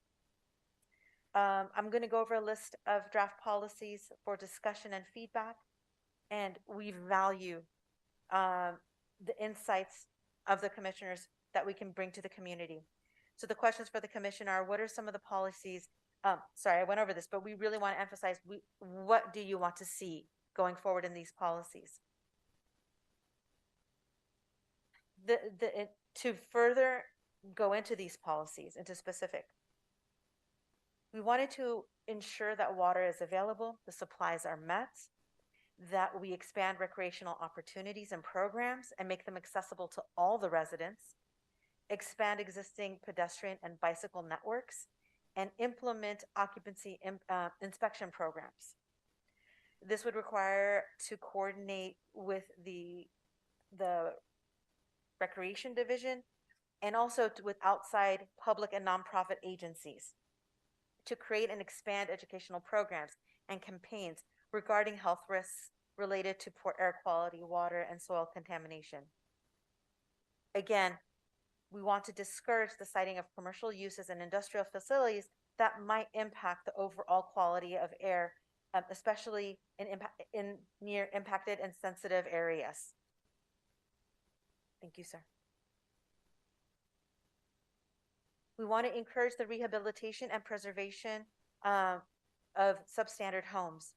I'm going to go over a list of draft policies for discussion and feedback, and we value the insights of the commissioners that we can bring to the community. So the questions for the commission are: what are some of the policies? Sorry, I went over this, but we really want to emphasize, what do you want to see going forward in these policies? To further go into these policies, into specific, we wanted to ensure that water is available, the supplies are met, that we expand recreational opportunities and programs and make them accessible to all the residents, expand existing pedestrian and bicycle networks, and implement occupancy inspection programs. This would require to coordinate with the Recreation Division and also with outside public and nonprofit agencies to create and expand educational programs and campaigns regarding health risks related to poor air quality, water, and soil contamination. Again, we want to discourage the siting of commercial uses and industrial facilities that might impact the overall quality of air, especially in near impacted and sensitive areas. Thank you, sir. We want to encourage the rehabilitation and preservation of substandard homes,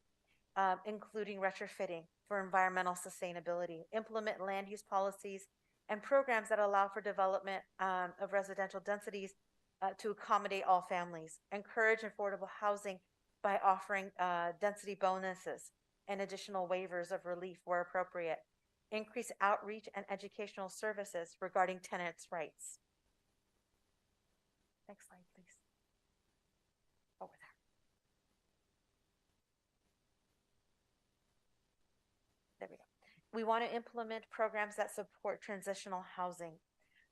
including retrofitting for environmental sustainability, implement land use policies and programs that allow for development of residential densities to accommodate all families, encourage affordable housing by offering density bonuses and additional waivers of relief where appropriate, increase outreach and educational services regarding tenants' rights. Next slide, please. Over there. There we go. We want to implement programs that support transitional housing,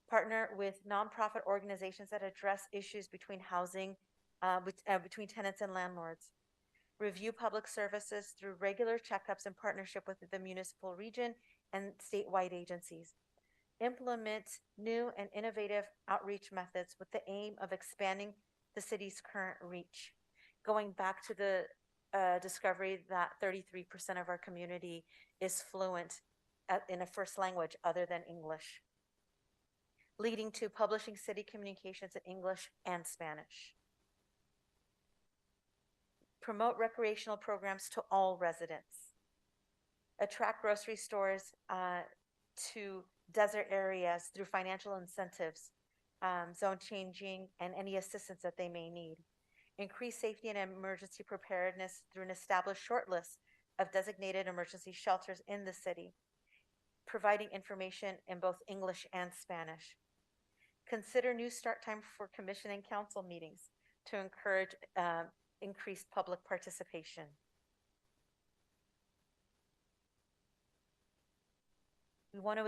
partner with nonprofit organizations that address issues between housing, between tenants and landlords, review public services through regular checkups in partnership with the municipal region and statewide agencies, implement new and innovative outreach methods with the aim of expanding the city's current reach. Going back to the discovery that 33% of our community is fluent in a first language other than English, leading to publishing city communications in English and Spanish. Promote recreational programs to all residents. Attract grocery stores to desert areas through financial incentives, zone changing, and any assistance that they may need. Increase safety and emergency preparedness through an established short list of designated emergency shelters in the city, providing information in both English and Spanish. Consider new start time for commission and council meetings to encourage increased public participation. We want to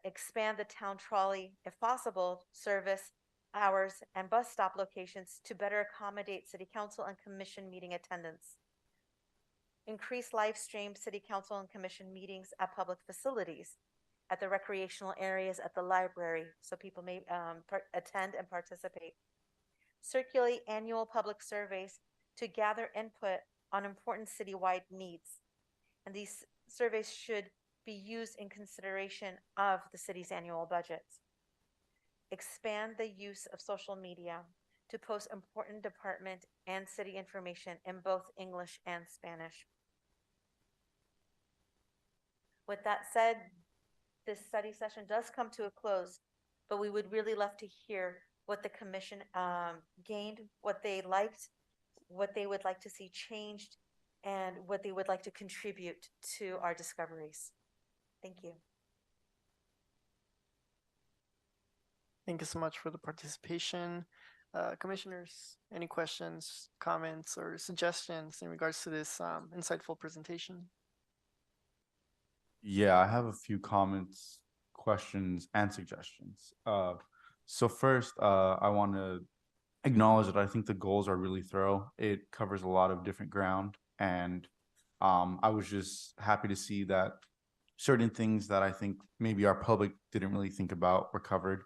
expand the town trolley, if possible, service hours and bus stop locations to better accommodate city council and commission meeting attendance. Increase live stream city council and commission meetings at public facilities, at the recreational areas, at the library, so people may attend and participate. Circulate annual public surveys to gather input on important citywide needs. And these surveys should be used in consideration of the city's annual budgets. Expand the use of social media to post important department and city information in both English and Spanish. With that said, this study session does come to a close, but we would really love to hear what the commission gained, what they liked, what they would like to see changed, and what they would like to contribute to our discoveries. Thank you. Thank you so much for the participation. Commissioners, any questions, comments, or suggestions in regards to this insightful presentation? Yeah, I have a few comments, questions, and suggestions. So first, I want to acknowledge that I think the goals are really thorough. It covers a lot of different ground, and I was just happy to see that certain things that I think maybe our public didn't really think about were covered.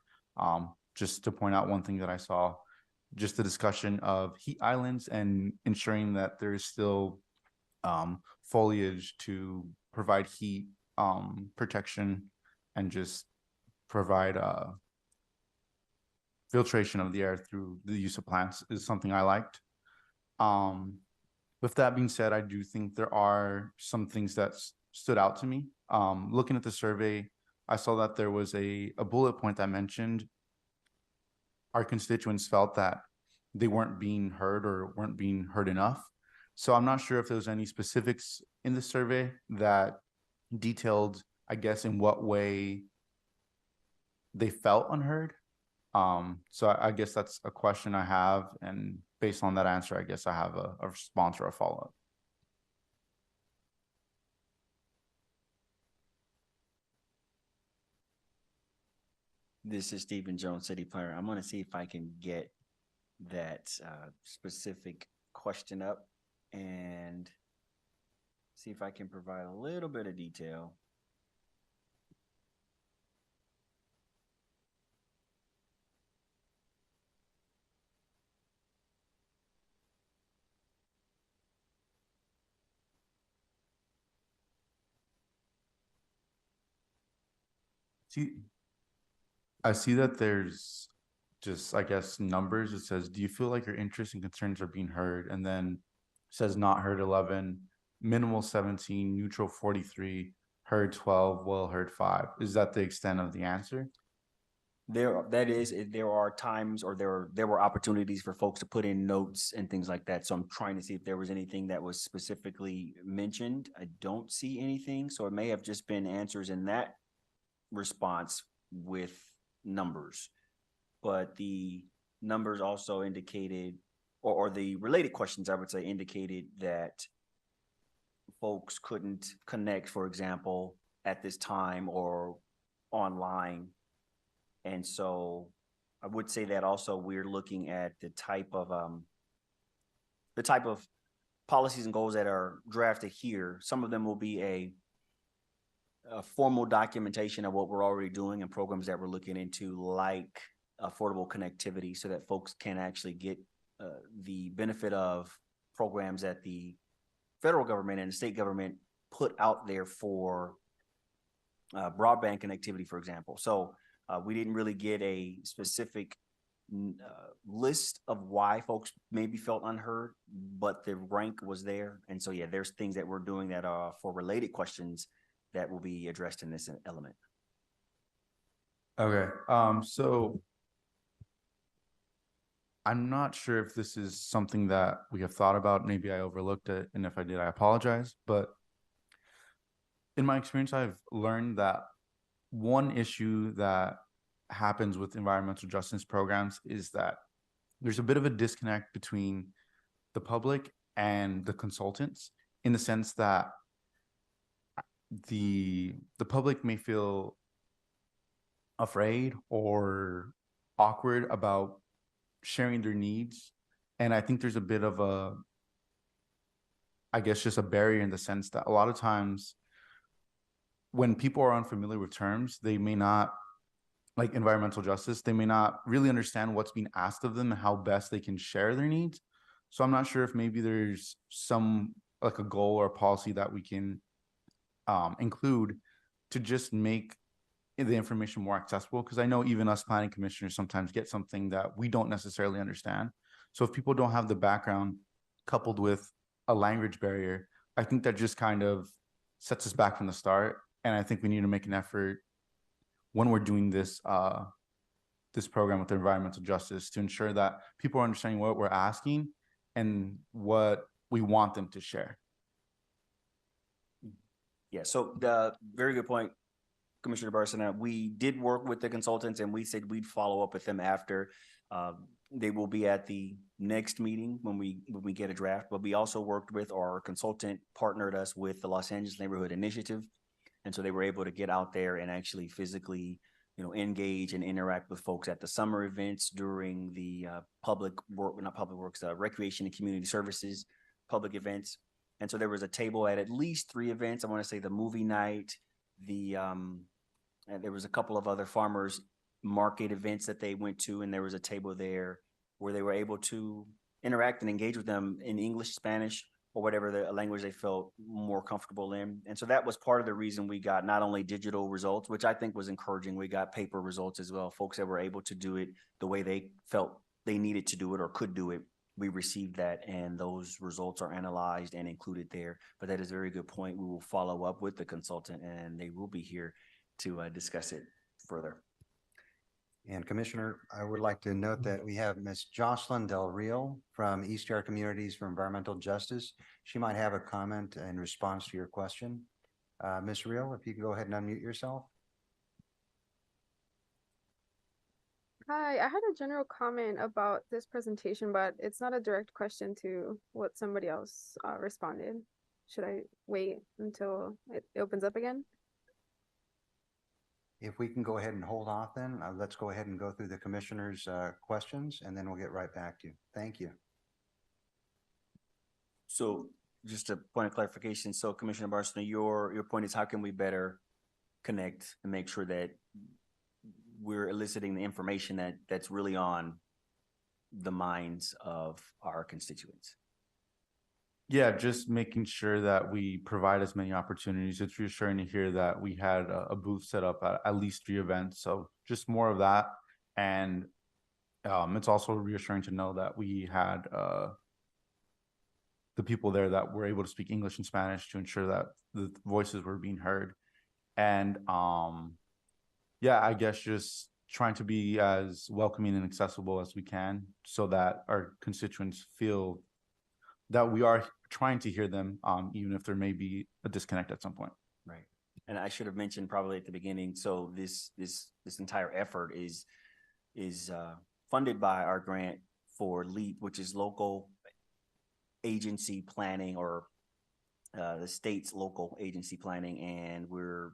Just to point out one thing that I saw, just the discussion of heat islands and ensuring that there is still foliage to provide heat protection and just provide filtration of the air through the use of plants is something I liked. With that being said, I do think there are some things that stood out to me. Looking at the survey, I saw that there was a bullet point that mentioned our constituents felt that they weren't being heard or weren't being heard enough. So I'm not sure if there was any specifics in the survey that detailed, I guess, in what way they felt unheard. So I guess that's a question I have, and based on that answer, I guess I have a response or a follow-up. This is Stephen Jones, city planner. I'm going to see if I can get that specific question up and see if I can provide a little bit of detail. I see that there's just, I guess, numbers. It says, do you feel like your interests and concerns are being heard? And then says not heard 11, minimal 17, neutral 43, heard 12, well heard 5. Is that the extent of the answer? There are times, or there were opportunities for folks to put in notes and things like that. So I'm trying to see if there was anything that was specifically mentioned. I don't see anything, so it may have just been answers in that response with numbers. But the numbers also indicated, or the related questions, I would say, indicated that folks couldn't connect, for example, at this time or online. And so I would say that also we're looking at the type of policies and goals that are drafted here. Some of them will be a formal documentation of what we're already doing and programs that we're looking into, like affordable connectivity, so that folks can actually get the benefit of programs that the federal government and the state government put out there for broadband connectivity, for example. So we didn't really get a specific list of why folks maybe felt unheard, but the rank was there. And so, yeah, there's things that we're doing that are for related questions that will be addressed in this element. Okay. So I'm not sure if this is something that we have thought about. Maybe I overlooked it, and if I did, I apologize. But in my experience, I've learned that one issue that happens with environmental justice programs is that there's a bit of a disconnect between the public and the consultants, in the sense that the public may feel afraid or awkward about sharing their needs. And I think there's a bit of a, I guess, just a barrier, in the sense that a lot of times when people are unfamiliar with terms, they may not, like environmental justice, they may not really understand what's being asked of them and how best they can share their needs. So I'm not sure if maybe there's some, like a goal or a policy that we can include to just make the information more accessible, because I know even us planning commissioners sometimes get something that we don't necessarily understand. So if people don't have the background coupled with a language barrier, I think that just kind of sets us back from the start. And I think we need to make an effort when we're doing this this program with environmental justice to ensure that people are understanding what we're asking and what we want them to share. Yeah, so the very good point, Commissioner Barcelona. We did work with the consultants, and we said we'd follow up with them after. They will be at the next meeting when we get a draft. But we also worked with, our consultant partnered us with the Los Angeles Neighborhood Initiative, and so they were able to get out there and actually physically, engage and interact with folks at the summer events, during the recreation and community services public events. And so there was a table at least 3 events. I want to say the movie night, and there was a couple of other farmers market events that they went to, and there was a table there where they were able to interact and engage with them in English, Spanish, or whatever the language they felt more comfortable in. And so that was part of the reason we got not only digital results, which I think was encouraging, we got paper results as well. Folks that were able to do it the way they felt they needed to do it or could do it, we received that, and those results are analyzed and included there. But that is a very good point. We will follow up with the consultant, and they will be here to discuss it further. And Commissioner, I would like to note that we have Ms. Jocelyn Del Rio from East Yard Communities for Environmental Justice. She might have a comment in response to your question. Ms. Rio, if you could go ahead and unmute yourself. Hi, I had a general comment about this presentation, but it's not a direct question to what somebody else responded. Should I wait until it opens up again? If we can go ahead and hold off, then let's go ahead and go through the commissioner's questions, and then we'll get right back to you. Thank you. So just a point of clarification. So Commissioner Barcelona, your point is, how can we better connect and make sure that we're eliciting the information that's really on the minds of our constituents? Yeah, just making sure that we provide as many opportunities. It's reassuring to hear that we had a booth set up at least 3 events. So just more of that. And it's also reassuring to know that we had the people there that were able to speak English and Spanish to ensure that the voices were being heard. And yeah, I guess just trying to be as welcoming and accessible as we can, so that our constituents feel that we are trying to hear them, even if there may be a disconnect at some point. Right. And I should have mentioned probably at the beginning, so this entire effort is funded by our grant for LEAP, which is local agency planning, or the state's local agency planning, and we're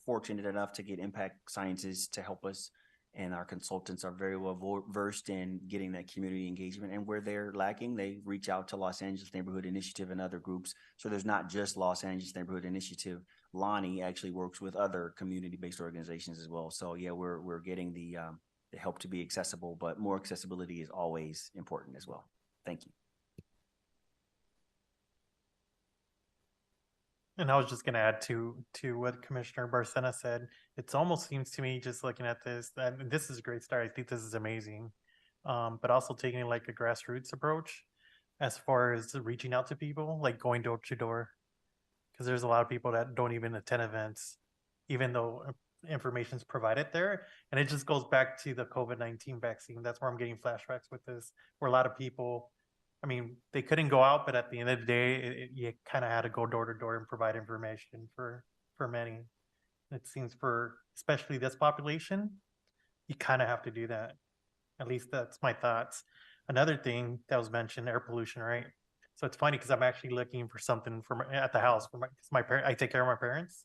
fortunate enough to get impact scientists to help us, and our consultants are very well versed in getting that community engagement. And where they're lacking, they reach out to Los Angeles Neighborhood Initiative and other groups. So there's not just Los Angeles Neighborhood Initiative. Lonnie actually works with other community-based organizations as well. So yeah, we're getting the help to be accessible, but more accessibility is always important as well. Thank you. And I was just going to add to what Commissioner Barcena said. It almost seems to me, just looking at this, that this is a great start. I think this is amazing, but also taking like a grassroots approach as far as reaching out to people, like going door to door, because there's a lot of people that don't even attend events, even though information is provided there. And it just goes back to the COVID-19 vaccine. That's where I'm getting flashbacks with this, where a lot of people, I mean, they couldn't go out, but at the end of the day, you kind of had to go door to door and provide information for many. It seems for especially this population, you kind of have to do that. At least that's my thoughts. Another thing that was mentioned, air pollution, right? So it's funny because I'm actually looking for something for at the house for my parents. I take care of my parents.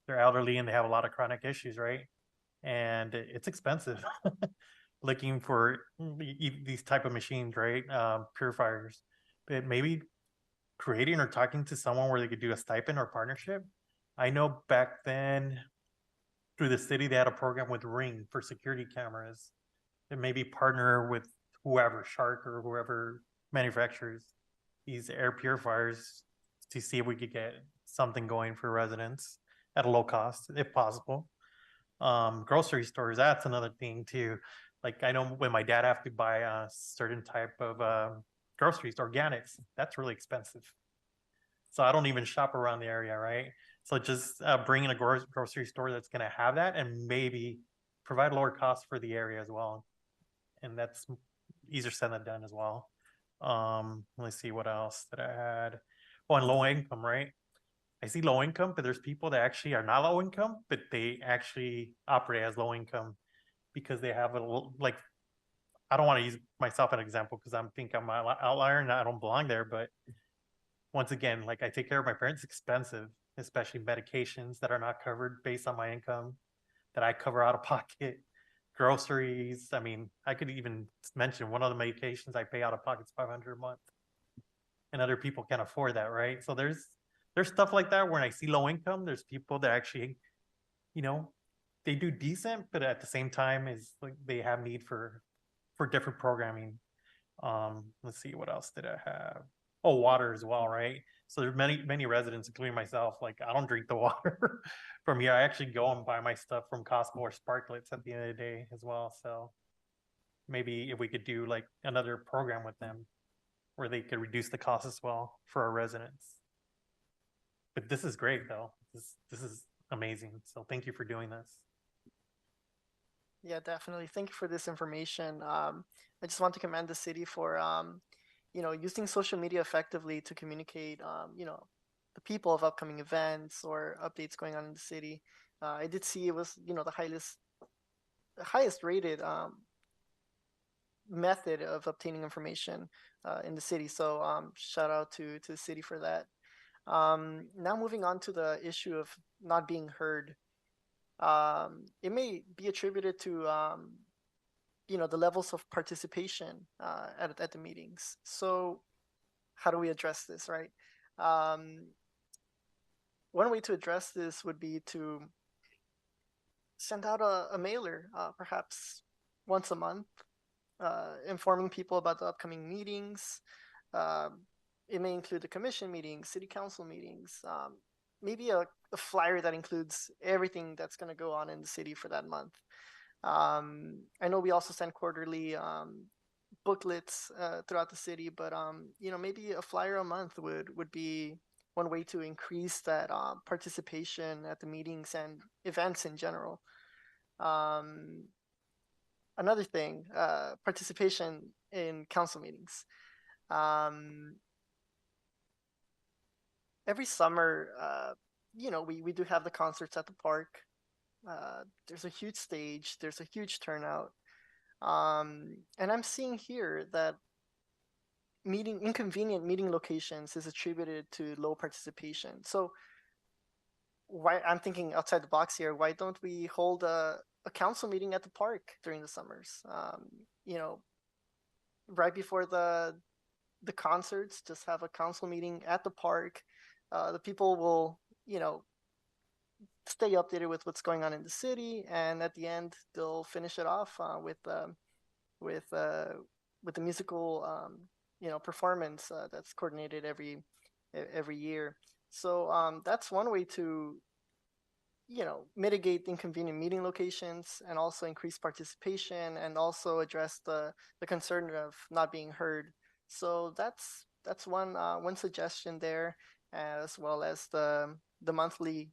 They're elderly and they have a lot of chronic issues, right? And it's expensive. Looking for these type of machines, right? Purifiers, but maybe creating or talking to someone where they could do a stipend or partnership. I know back then through the city, they had a program with Ring for security cameras and maybe partner with whoever, Shark or whoever manufactures these air purifiers to see if we could get something going for residents at a low cost, if possible. Grocery stores, that's another thing too. Like I know when my dad have to buy a certain type of groceries, organics, that's really expensive. So I don't even shop around the area, right? So just bringing a grocery store that's going to have that and maybe provide lower costs for the area as well. And that's easier said than done as well. Let's see what else that I had. Oh, and low income, right? I see low income, but there's people that actually are not low income, but they actually operate as low income because they have a little, like, I don't want to use myself as an example because I'm an outlier and I don't belong there. But once again, like I take care of my parents, expensive, especially medications that are not covered based on my income that I cover out of pocket. Groceries. I mean, I could even mention one of the medications I pay out of pocket is $500 a month, and other people can't afford that, right? So there's stuff like that. When I see low income, there's people that actually, you know, they do decent, but at the same time is like they have need for different programming. Let's see, what else did I have? Oh, water as well, right? So there's many residents, including myself, like I don't drink the water from here. I actually go and buy my stuff from Costco or Sparklets at the end of the day as well. So maybe if we could do like another program with them where they could reduce the cost as well for our residents. But this is great though. This is amazing. So thank you for doing this. Yeah, definitely. Thank you for this information. I just want to commend the city for, using social media effectively to communicate, the people of upcoming events or updates going on in the city. I did see it was, the highest rated method of obtaining information in the city. So shout out to the city for that. Now moving on to the issue of not being heard. It may be attributed to the levels of participation at the meetings. So how do we address this, right? One way to address this would be to send out a mailer, perhaps once a month, informing people about the upcoming meetings. It may include the commission meetings, city council meetings, maybe a flyer that includes everything that's going to go on in the city for that month. I know we also send quarterly booklets throughout the city, but maybe a flyer a month would be one way to increase that participation at the meetings and events in general. Another thing, participation in council meetings. Every summer, we do have the concerts at the park. There's a huge stage, there's a huge turnout. And I'm seeing here that inconvenient meeting locations is attributed to low participation. So why I'm thinking outside the box here. Why don't we hold a council meeting at the park during the summers? You know, right before the concerts, just have a council meeting at the park. The people will, you know, stay updated with what's going on in the city, and at the end, they'll finish it off with uh, with the musical, you know, performance that's coordinated every year. So that's one way to, you know, mitigate inconvenient meeting locations and also increase participation and also address the concern of not being heard. So that's one suggestion there, as well as the monthly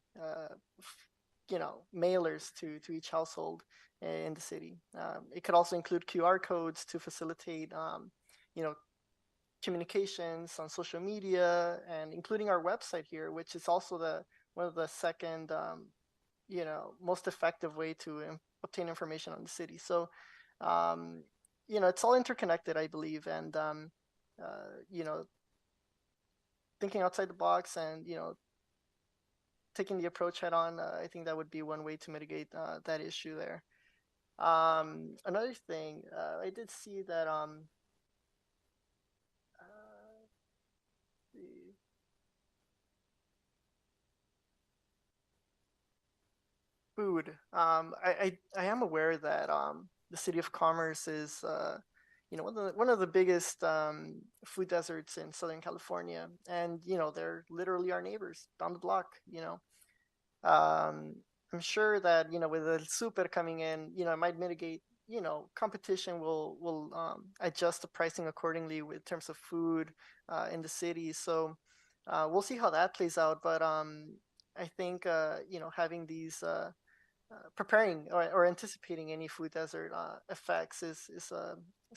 you know, mailers to each household in the city. It could also include QR codes to facilitate you know, communications on social media, and including our website here, which is also the one of the second you know, most effective way to obtain information on the city. So you know, it's all interconnected, I believe, and you know, thinking outside the box and, you know, taking the approach head on, I think that would be one way to mitigate that issue there. Another thing, I did see that the food. I am aware that the city of Commerce is you know, one of the biggest food deserts in Southern California, and you know, they're literally our neighbors down the block. You know, um, I'm sure that, you know, with the super coming in, you know, it might mitigate. You know, competition will adjust the pricing accordingly with terms of food in the city. So we'll see how that plays out. But I think you know, having these preparing or anticipating any food desert effects is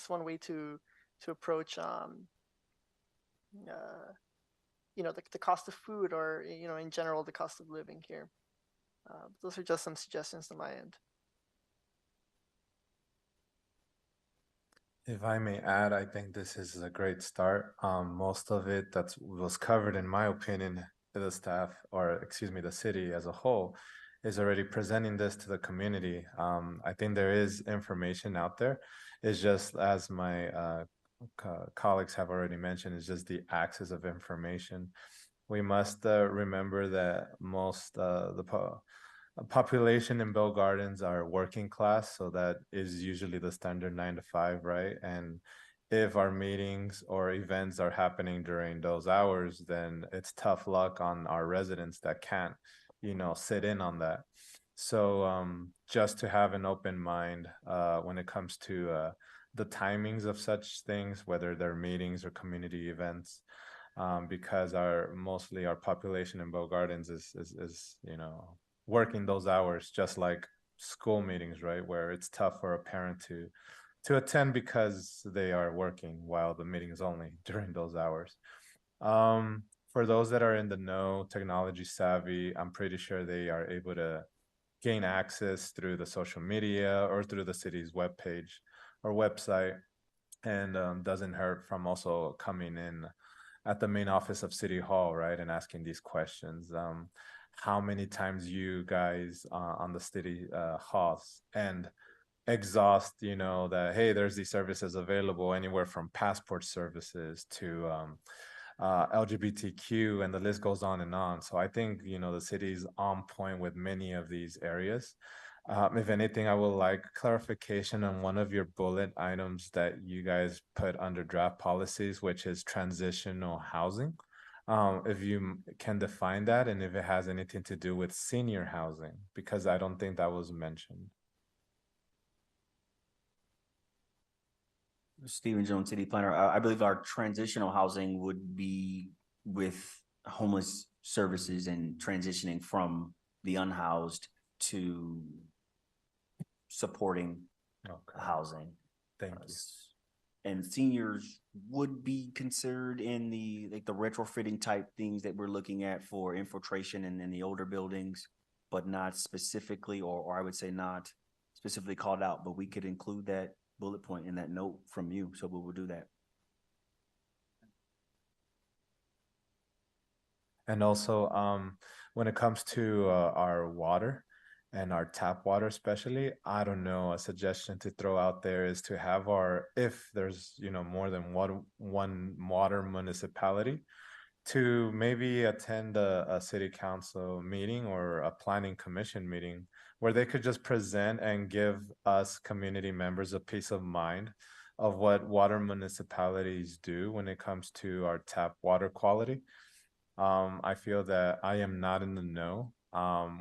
one way to approach uh, you know, the cost of food, or you know, in general, the cost of living here. Those are just some suggestions on my end. If I may add, I think this is a great start. Most of it that was covered, in my opinion, the staff, or excuse me, the city as a whole, is already presenting this to the community. I think there is information out there. It's just, as my colleagues have already mentioned, it's just the access of information. We must remember that most population in Bell Gardens are working class, so that is usually the standard 9 to 5, right? And if our meetings or events are happening during those hours, then it's tough luck on our residents that can't, you know, sit in on that. So just to have an open mind when it comes to the timings of such things, whether they're meetings or community events, because mostly our population in Bow Gardens is you know, working those hours, just like school meetings, right, where it's tough for a parent to attend because they are working while the meeting is only during those hours. For those that are in the know, technology savvy, I'm pretty sure they are able to gain access through the social media or through the city's webpage or website, and doesn't hurt from also coming in at the main office of City Hall, right, and asking these questions. How many times you guys on the city halls and exhaust, you know, that, hey, there's these services available, anywhere from passport services to LGBTQ, and the list goes on and on. So I think, you know, the city's on point with many of these areas. If anything, I would like clarification on one of your bullet items that you guys put under draft policies, which is transitional housing. If you can define that, and if it has anything to do with senior housing, because I don't think that was mentioned. Stephen Jones, city planner. I believe our transitional housing would be with homeless services and transitioning from the unhoused to supporting housing. Thank you. And seniors would be considered in the retrofitting type things that we're looking at for infiltration and in the older buildings, but not specifically, or I would say not specifically called out, but we could include that bullet point in that note from you, so we will do that. And also, when it comes to our water and our tap water especially, I don't know, a suggestion to throw out there is to have if there's, more than one water municipality, to maybe attend a city council meeting or a planning commission meeting where they could just present and give us community members a peace of mind of what water municipalities do when it comes to our tap water quality. I feel that I am not in the know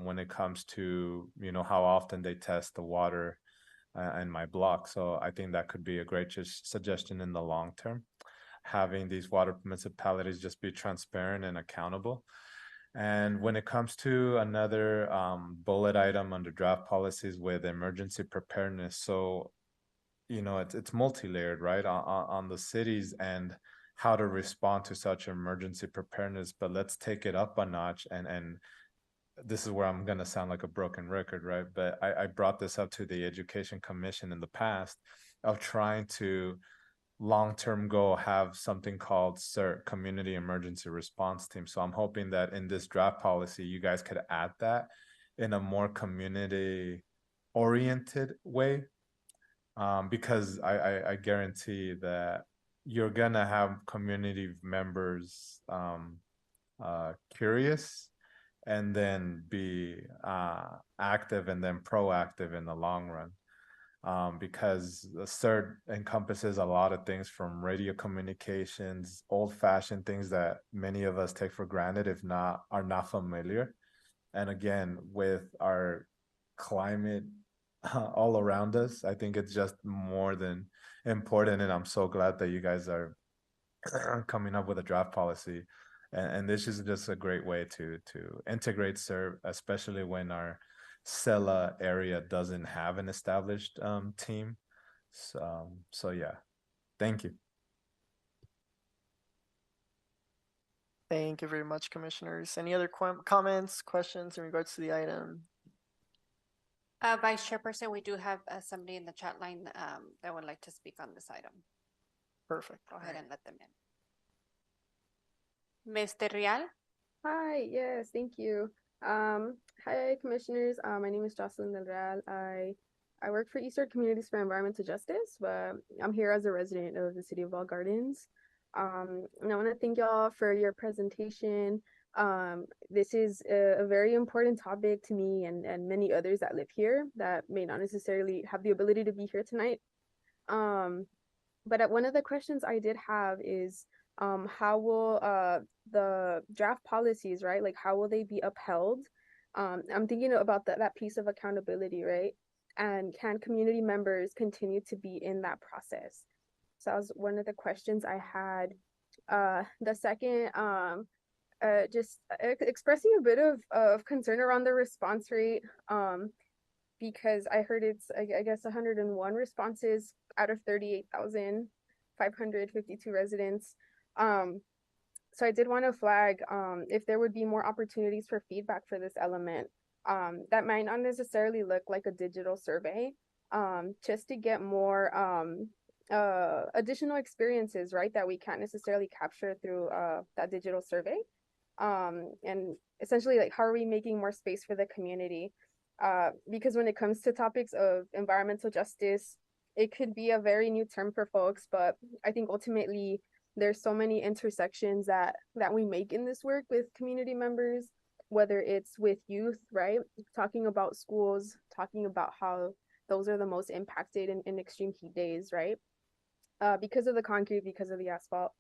when it comes to, how often they test the water in my block. So I think that could be a great suggestion in the long term, having these water municipalities just be transparent and accountable. And when it comes to another bullet item under draft policies with emergency preparedness, so it's multi-layered, right? On the cities and how to respond to such emergency preparedness. But let's take it up a notch, and this is where I'm gonna sound like a broken record, right? But I brought this up to the Education Commission in the past of trying to long-term goal have something called CERT, Community Emergency Response Team. So I'm hoping that in this draft policy, you guys could add that in a more community oriented way, because I guarantee that you're gonna have community members curious and then be active and then proactive in the long run, because the CERT encompasses a lot of things from radio communications, old-fashioned things that many of us take for granted, if not are not familiar. And again, with our climate all around us, I think it's just more than important. And I'm so glad that you guys are coming up with a draft policy. And this is just a great way to integrate CERT, especially when our Sela area doesn't have an established team. So yeah, thank you. Thank you very much, commissioners. Any other comments, questions in regards to the item? Vice Chairperson, we do have somebody in the chat line that would like to speak on this item. Perfect. Go ahead and let them in. Mr. Real? Hi, yes, thank you. Hi, commissioners. My name is Jocelyn Del Real. I work for Eastern Communities for Environmental Justice, but I'm here as a resident of the city of Ball Gardens. And I want to thank y'all for your presentation. This is a very important topic to me and many others that live here that may not necessarily have the ability to be here tonight. But one of the questions I did have is, how will the draft policies, right? Like, how will they be upheld? I'm thinking about that piece of accountability, right? And can community members continue to be in that process? So that was one of the questions I had. The second, just expressing a bit of concern around the response rate, because I heard it's, I guess, 101 responses out of 38,552 residents. So I did want to flag if there would be more opportunities for feedback for this element. That might not necessarily look like a digital survey, just to get more additional experiences, right, that we can't necessarily capture through that digital survey. And essentially, like, how are we making more space for the community? Because when it comes to topics of environmental justice, it could be a very new term for folks, but I think ultimately there's so many intersections that we make in this work with community members, whether it's with youth, right? Talking about schools, talking about how those are the most impacted in extreme heat days, right? Because of the concrete, because of the asphalt.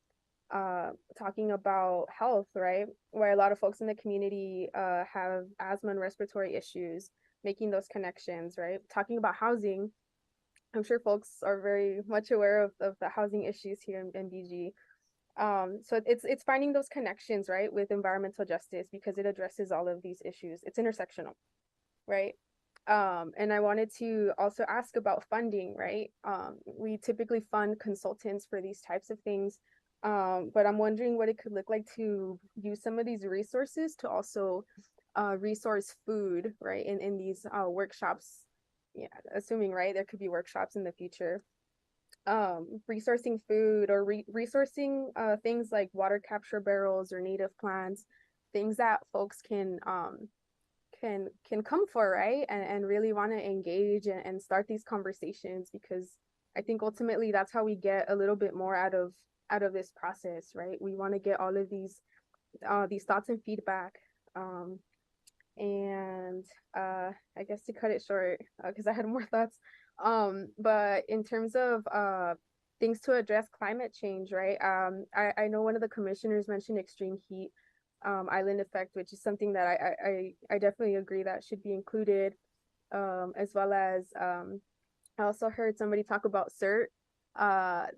Talking about health, right? Where a lot of folks in the community have asthma and respiratory issues, making those connections, right? Talking about housing. I'm sure folks are very much aware of the housing issues here in BG. So it's finding those connections, right, with environmental justice, because it addresses all of these issues. It's intersectional, right? And I wanted to also ask about funding, right? We typically fund consultants for these types of things, but I'm wondering what it could look like to use some of these resources to also resource food, right, in these workshops. Yeah, assuming, right, there could be workshops in the future. Resourcing food or resourcing things like water capture barrels or native plants, things that folks can come for, right? And really want to engage and start these conversations, because I think ultimately that's how we get a little bit more out of this process, right? We want to get all of these thoughts and feedback. And I guess to cut it short, because I had more thoughts. But in terms of things to address climate change, right? I know one of the commissioners mentioned extreme heat island effect, which is something that I definitely agree that should be included, as well as I also heard somebody talk about CERT.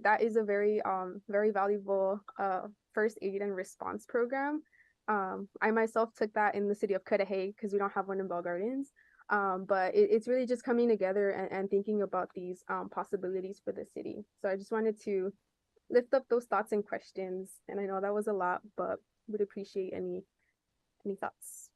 That is a very valuable first aid and response program. I myself took that in the city of Cudahy because we don't have one in Bell Gardens. But it's really just coming together and thinking about these possibilities for the city. So I just wanted to lift up those thoughts and questions. And I know that was a lot, but would appreciate any thoughts.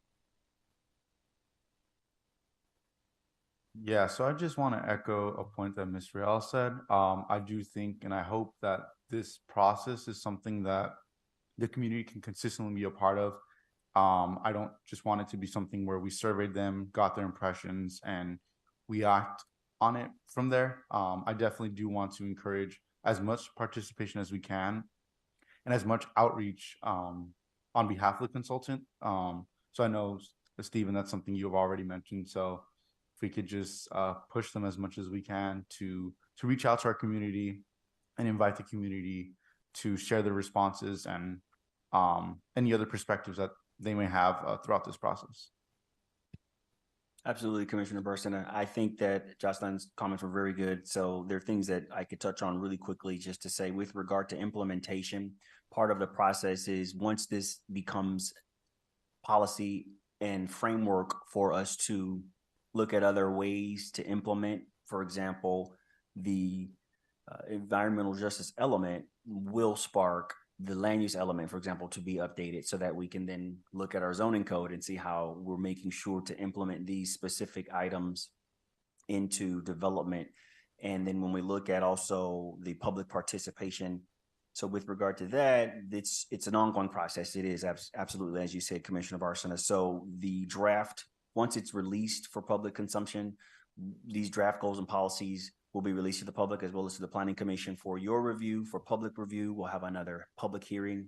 Yeah, so I just want to echo a point that Ms. Rial said. I do think and I hope that this process is something that the community can consistently be a part of. I don't just want it to be something where we surveyed them, got their impressions, and we act on it from there. I definitely do want to encourage as much participation as we can and as much outreach on behalf of the consultant. So I know, Stephen, that's something you've already mentioned. So if we could just push them as much as we can to reach out to our community and invite the community to share their responses and any other perspectives that they may have throughout this process. Absolutely, Commissioner Burson. I think that Jocelyn's comments were very good. So there are things that I could touch on really quickly just to say with regard to implementation. Part of the process is once this becomes policy and framework for us to look at other ways to implement, for example, the environmental justice element will spark the land use element, for example, to be updated so that we can then look at our zoning code and see how we're making sure to implement these specific items into development. And then when we look at also the public participation, so with regard to that, it's an ongoing process. It is absolutely, as you said, Commissioner Barsana. So the draft, once it's released for public consumption, these draft goals and policies will be released to the public as well as to the Planning Commission for your review, for public review. We'll have another public hearing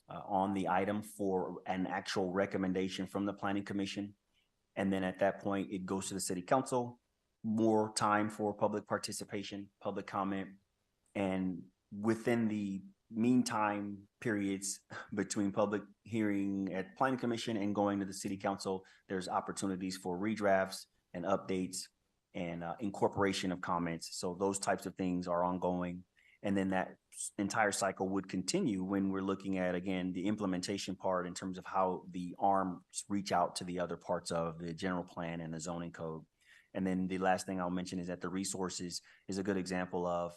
on the item for an actual recommendation from the Planning Commission. And then at that point, it goes to the City Council, more time for public participation, public comment. And within the meantime periods between public hearing at Planning Commission and going to the City Council, there's opportunities for redrafts and updates and incorporation of comments. So those types of things are ongoing. And then that entire cycle would continue when we're looking at, again, the implementation part in terms of how the arms reach out to the other parts of the general plan and the zoning code. And then the last thing I'll mention is that the resources is a good example of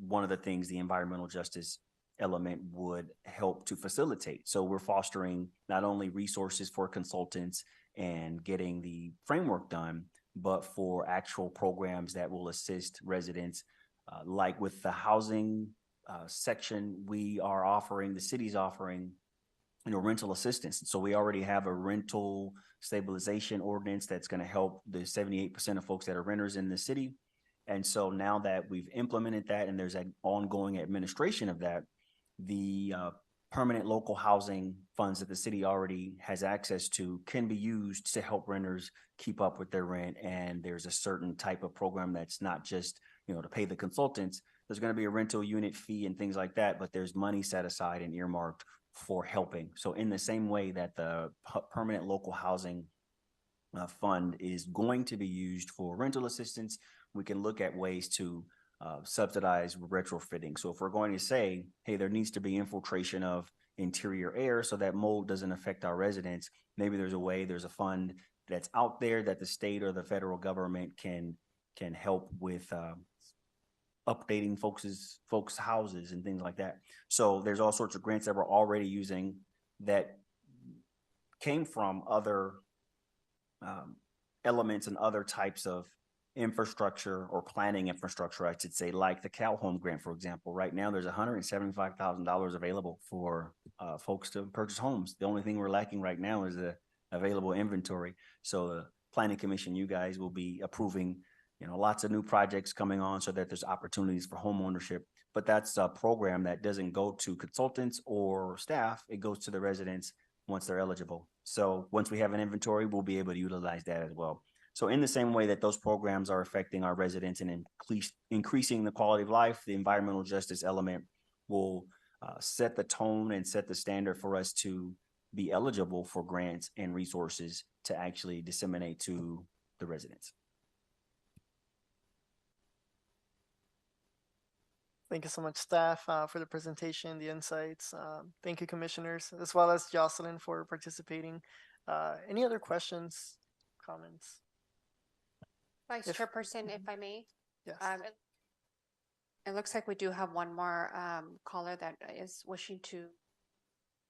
one of the things the environmental justice element would help to facilitate. So we're fostering not only resources for consultants and getting the framework done, but for actual programs that will assist residents. Like with the housing section, we are offering, the city's offering, rental assistance. So we already have a rental stabilization ordinance that's going to help the 78% of folks that are renters in the city. And so now that we've implemented that and there's an ongoing administration of that, the permanent local housing funds that the city already has access to can be used to help renters keep up with their rent. And there's a certain type of program that's not just, to pay the consultants. There's going to be a rental unit fee and things like that, but there's money set aside and earmarked for helping. So in the same way that the permanent local housing fund is going to be used for rental assistance, we can look at ways to subsidize retrofitting. So if we're going to say, hey, there needs to be infiltration of interior air so that mold doesn't affect our residents, maybe there's a fund that's out there that the state or the federal government can help with updating folks' houses and things like that. So there's all sorts of grants that we're already using that came from other elements and other types of infrastructure or planning infrastructure, I should say, like the Cal Home Grant, for example. Right now, there's $175,000 available for folks to purchase homes. The only thing we're lacking right now is the available inventory. So the Planning Commission, you guys will be approving, lots of new projects coming on so that there's opportunities for home ownership. But that's a program that doesn't go to consultants or staff. It goes to the residents once they're eligible. So once we have an inventory, we'll be able to utilize that as well. So in the same way that those programs are affecting our residents and increasing the quality of life, the environmental justice element will set the tone and set the standard for us to be eligible for grants and resources to actually disseminate to the residents. Thank you so much, staff, for the presentation, the insights. Thank you, commissioners, as well as Jocelyn for participating. Any other questions, comments? Vice Chairperson, if I may. Yes. It looks like we do have one more caller that is wishing to.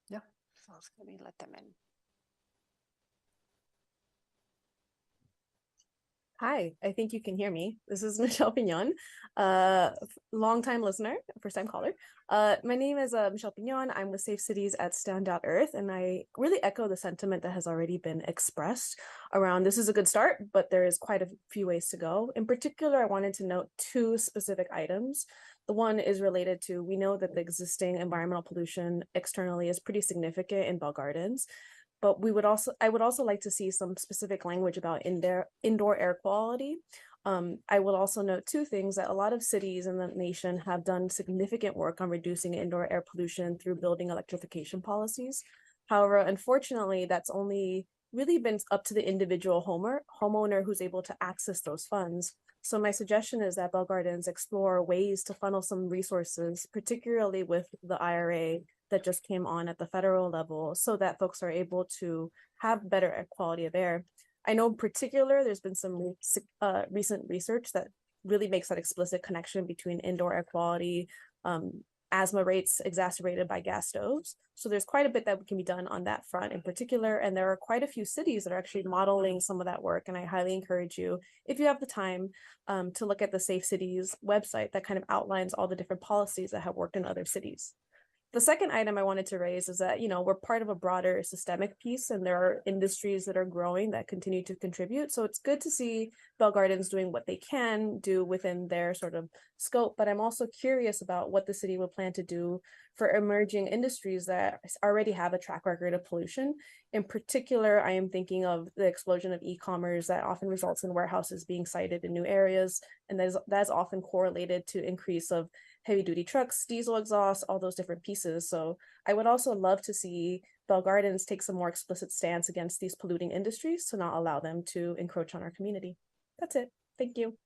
Yeah. So let me let them in. Hi, I think you can hear me. This is Michelle Pignon, longtime listener, first time caller. My name is Michelle Pignon. I'm with Safe Cities at Standout Earth, and I really echo the sentiment that has already been expressed around this is a good start, but there is quite a few ways to go. In particular, I wanted to note two specific items. The one is related to, we know that the existing environmental pollution externally is pretty significant in Bell Gardens. But I would also like to see some specific language about indoor air quality. I will also note two things: that a lot of cities in the nation have done significant work on reducing indoor air pollution through building electrification policies. However, unfortunately, that's only really been up to the individual homeowner who's able to access those funds. So my suggestion is that Bell Gardens explore ways to funnel some resources, particularly with the IRA that just came on at the federal level, so that folks are able to have better quality of air. I know in particular, there's been some recent research that really makes that explicit connection between indoor air quality, asthma rates exacerbated by gas stoves. So there's quite a bit that can be done on that front in particular. And there are quite a few cities that are actually modeling some of that work. And I highly encourage you, if you have the time, to look at the Safe Cities website that kind of outlines all the different policies that have worked in other cities. The second item I wanted to raise is that, we're part of a broader systemic piece, and there are industries that are growing that continue to contribute. So it's good to see Bell Gardens doing what they can do within their sort of scope. But I'm also curious about what the city would plan to do for emerging industries that already have a track record of pollution. In particular, I am thinking of the explosion of e-commerce that often results in warehouses being sited in new areas. And that's often correlated to increase of heavy duty trucks, diesel exhaust, all those different pieces. So I would also love to see Bell Gardens take some more explicit stance against these polluting industries to not allow them to encroach on our community. That's it. Thank you.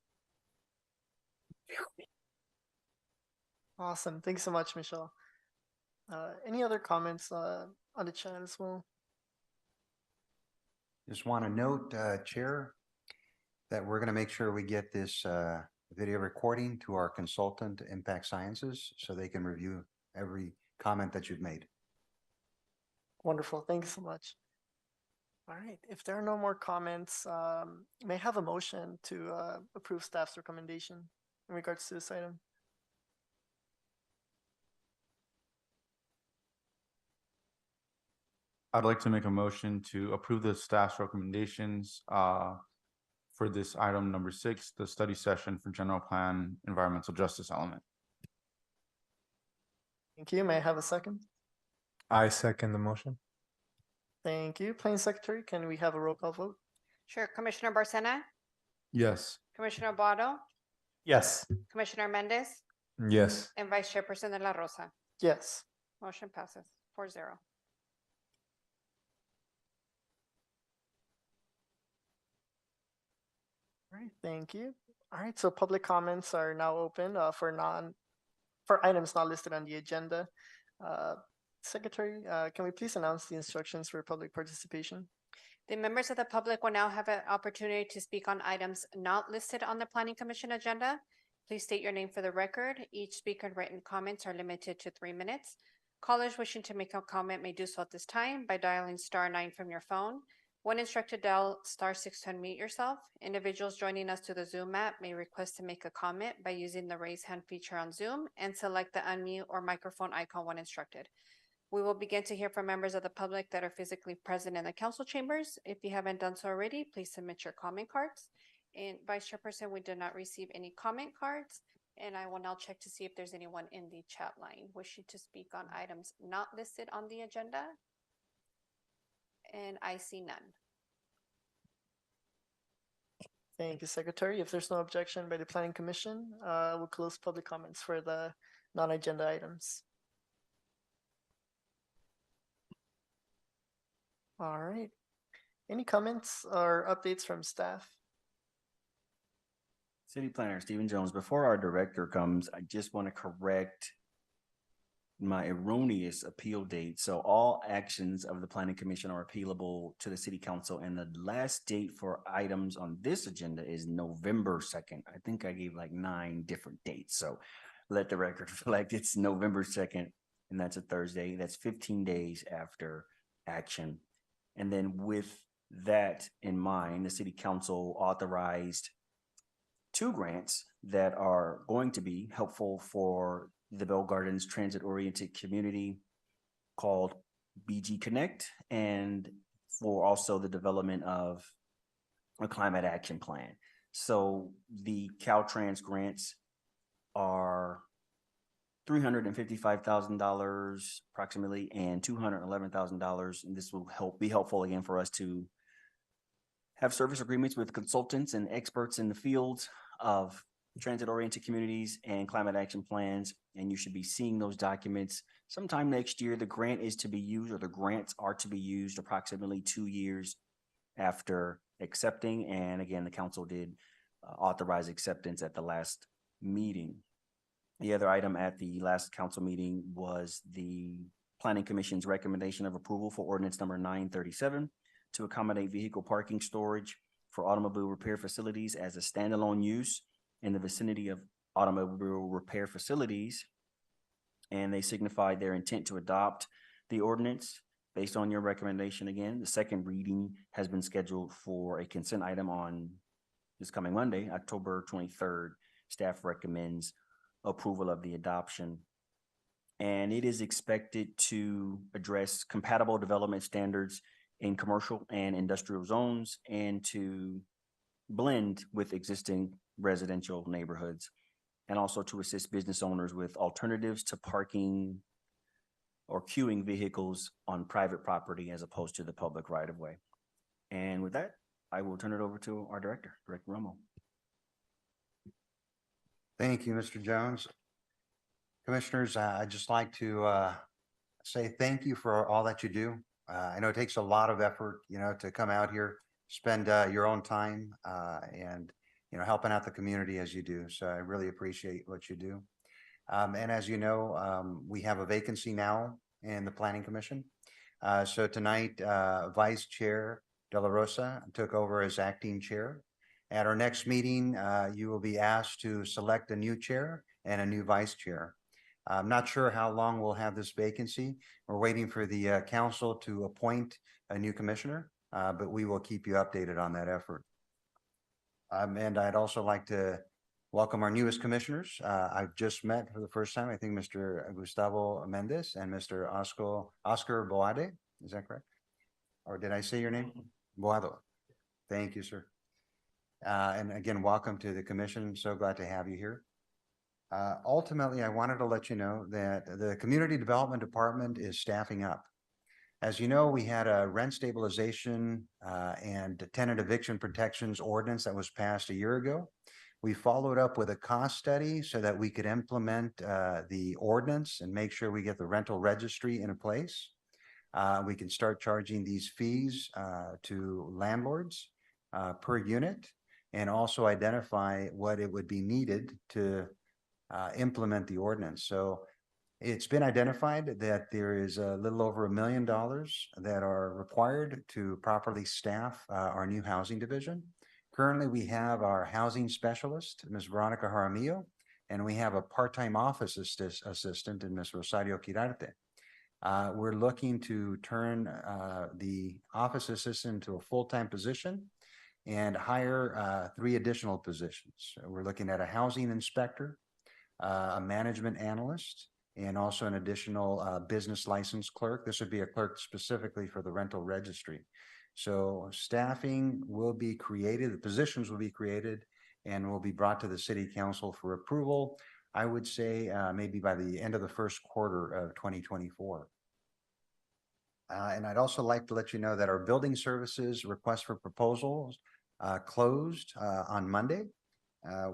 Awesome. Thanks so much, Michelle. Any other comments on the chat as well? Just want to note, Chair, that we're going to make sure we get this video recording to our consultant, Impact Sciences, so they can review every comment that you've made. Wonderful. Thank you so much. All right. If there are no more comments, may I have a motion to approve staff's recommendation in regards to this item? I'd like to make a motion to approve the staff's recommendations for this item number 6, the study session for general plan environmental justice element. Thank you. May I have a second? I second the motion. Thank you. Plain Secretary, can we have a roll call vote? Sure. Commissioner Barcena, Yes. Commissioner Boado, Yes. Commissioner Mendez, Yes. and Vice Chairperson De La Rosa. Yes. Motion passes 4-0. All right. Thank you. All right. So public comments are now open for items not listed on the agenda. Secretary, can we please announce the instructions for public participation? The members of the public will now have an opportunity to speak on items not listed on the Planning Commission agenda. Please state your name for the record. Each speaker and written comments are limited to 3 minutes. Callers wishing to make a comment may do so at this time by dialing *9 from your phone. When instructed, dial *6 to unmute yourself. Individuals joining us to the Zoom app may request to make a comment by using the raise hand feature on Zoom and select the unmute or microphone icon when instructed. We will begin to hear from members of the public that are physically present in the council chambers. If you haven't done so already, please submit your comment cards. And Vice Chairperson, we did not receive any comment cards. And I will now check to see if there's anyone in the chat line wishing to speak on items not listed on the agenda. And I see none. Thank you, Secretary. If there's no objection by the Planning Commission, we'll close public comments for the non-agenda items. All right. Any comments or updates from staff? City Planner Stephen Jones, before our director comes, I just want to correct my erroneous appeal date. So all actions of the Planning Commission are appealable to the City Council, and the last date for items on this agenda is November 2nd. I think I gave like 9 different dates. So let the record reflect it's November 2nd, and that's a Thursday. That's 15 days after action. And then with that in mind, the City Council authorized 2 grants that are going to be helpful for the Bell Gardens transit-oriented community called BG Connect, and for also the development of a climate action plan. So the Caltrans grants are $355,000 approximately and $211,000. And this will be helpful again for us to have service agreements with consultants and experts in the field of transit-oriented communities and climate action plans. And you should be seeing those documents sometime next year. The grant is to be used, or the grants are to be used approximately 2 years after accepting. And again, the council did authorize acceptance at the last meeting. The other item at the last council meeting was the Planning Commission's recommendation of approval for ordinance number 937 to accommodate vehicle parking storage for automobile repair facilities as a standalone use in the vicinity of automobile repair facilities. And they signified their intent to adopt the ordinance based on your recommendation. Again, the second reading has been scheduled for a consent item on this coming Monday, October 23rd. Staff recommends approval of the adoption. And it is expected to address compatible development standards in commercial and industrial zones and to blend with existing residential neighborhoods, and also to assist business owners with alternatives to parking or queuing vehicles on private property as opposed to the public right of way. And with that, I will turn it over to our director, Director Romo. Thank you, Mr. Jones. Commissioners, I'd just like to say thank you for all that you do. I know it takes a lot of effort, to come out here, spend your own time and, helping out the community as you do. So I really appreciate what you do. And as you know, we have a vacancy now in the Planning Commission. So tonight, Vice Chair De La Rosa took over as acting chair. At our next meeting, you will be asked to select a new chair and a new vice chair. I'm not sure how long we'll have this vacancy. We're waiting for the council to appoint a new commissioner, but we will keep you updated on that effort. And I'd also like to welcome our newest commissioners. I've just met for the first time, I think, Mr. Gustavo Mendez and Mr. Oscar Boade. Is that correct? Or did I say your name? Boado. Thank you, sir. And again, welcome to the commission. So glad to have you here. Ultimately, I wanted to let you know that the Community Development Department is staffing up. As you know, we had a rent stabilization and tenant eviction protections ordinance that was passed a year ago. We followed up with a cost study so that we could implement the ordinance and make sure we get the rental registry in place. We can start charging these fees to landlords per unit, and also identify what it would be needed to implement the ordinance. So it's been identified that there is a little over $1 million that are required to properly staff our new housing division. Currently, we have our housing specialist, Ms. Veronica Jaramillo, and we have a part-time office assistant in Ms. Rosario Quirarte. We're looking to turn the office assistant into a full-time position and hire 3 additional positions. We're looking at a housing inspector, a management analyst, and also an additional business license clerk. This would be a clerk specifically for the rental registry. So staffing will be created, the positions will be created, and will be brought to the city council for approval. I would say maybe by the end of the first quarter of 2024. And I'd also like to let you know that our building services request for proposals closed on Monday.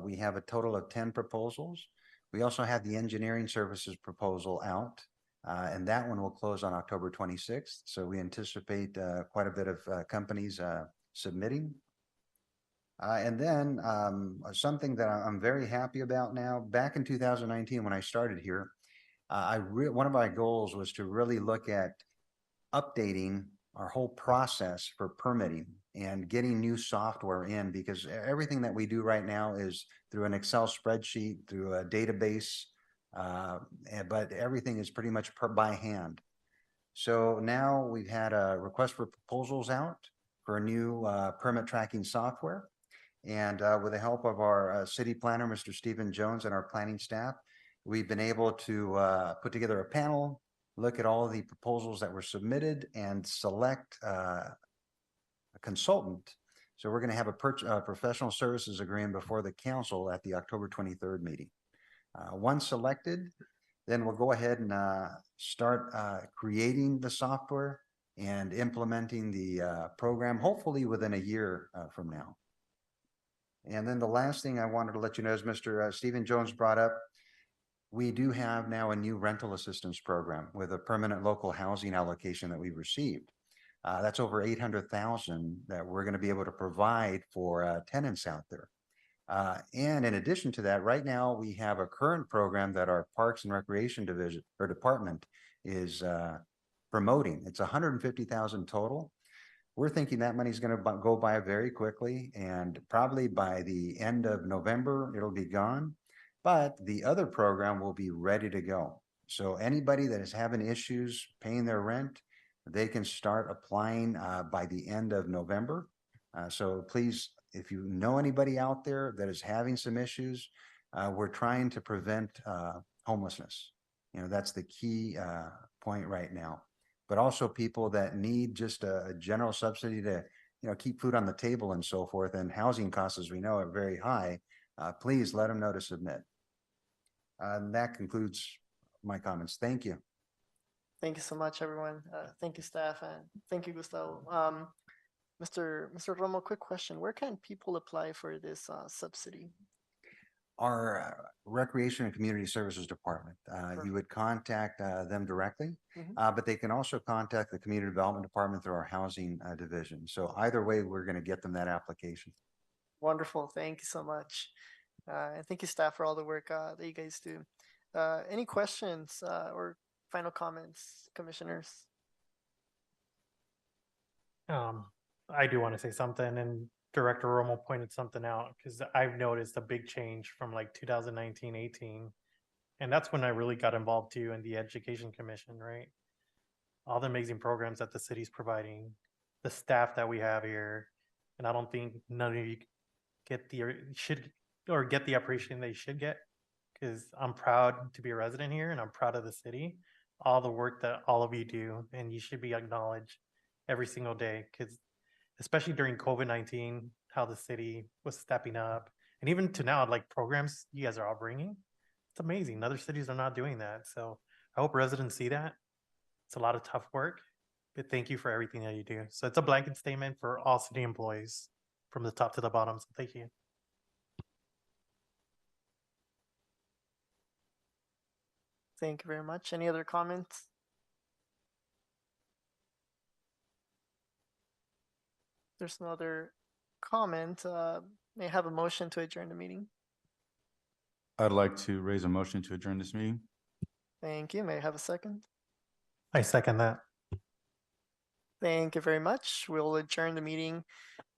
We have a total of 10 proposals. We also have the engineering services proposal out, and that one will close on October 26th. So we anticipate quite a bit of companies submitting. And then something that I'm very happy about now, back in 2019 when I started here, one of my goals was to really look at updating our whole process for permitting and getting new software in, because everything that we do right now is through an Excel spreadsheet, through a database, but everything is pretty much by hand. So now we've had a request for proposals out for a new permit tracking software. And with the help of our city planner, Mr. Stephen Jones, and our planning staff, we've been able to put together a panel, look at all of the proposals that were submitted, and select a consultant. So we're going to have a professional services agreement before the council at the October 23rd meeting. Once selected, then we'll go ahead and start creating the software and implementing the program, hopefully within a year from now. And then the last thing I wanted to let you know is Mr. Stephen Jones brought up, we do have now a new rental assistance program with a permanent local housing allocation that we've received. That's over 800,000 that we're going to be able to provide for tenants out there. And in addition to that, right now we have a current program that our Parks and Recreation Division or Department is promoting. It's 150,000 total. We're thinking that money's going to go by very quickly, and probably by the end of November, it'll be gone. But the other program will be ready to go. So anybody that is having issues paying their rent, they can start applying by the end of November. So please, if you know anybody out there that is having some issues, we're trying to prevent homelessness. You know, that's the key point right now. But also people that need just a general subsidy to, you know, keep food on the table and so forth. And housing costs, as we know, are very high. Please let them know to submit. And that concludes my comments. Thank you. Thank you so much, everyone. Thank you, staff, and thank you, Gustavo. Mr. Romo, quick question. Where can people apply for this subsidy? Our Recreation and Community Services Department. You would contact them directly, but they can also contact the Community Development Department through our Housing Division. So either way, we're going to get them that application. Wonderful. Thank you so much. And thank you, staff, for all the work that you guys do. Any questions or final comments, commissioners? I do want to say something, and Director Romo pointed something out, because I've noticed a big change from like 2019-18, and that's when I really got involved too in the Education Commission, right? All the amazing programs that the city's providing, the staff that we have here, and I don't think none of you get the appreciation they should get, because I'm proud to be a resident here and I'm proud of the city, all the work that all of you do, and you should be acknowledged every single day, because especially during COVID-19, how the city was stepping up, and even to now, like programs you guys are all bringing, it's amazing. Other cities are not doing that. So I hope residents see that. It's a lot of tough work, but thank you for everything that you do. So it's a blanket statement for all city employees from the top to the bottom. So thank you. Thank you very much. Any other comments? There's no other comment. May I have a motion to adjourn the meeting? I'd like to raise a motion to adjourn this meeting. Thank you. May I have a second? I second that. Thank you very much. We'll adjourn the meeting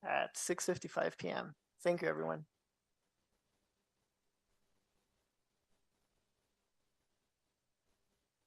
at 6:55 p.m. Thank you, everyone.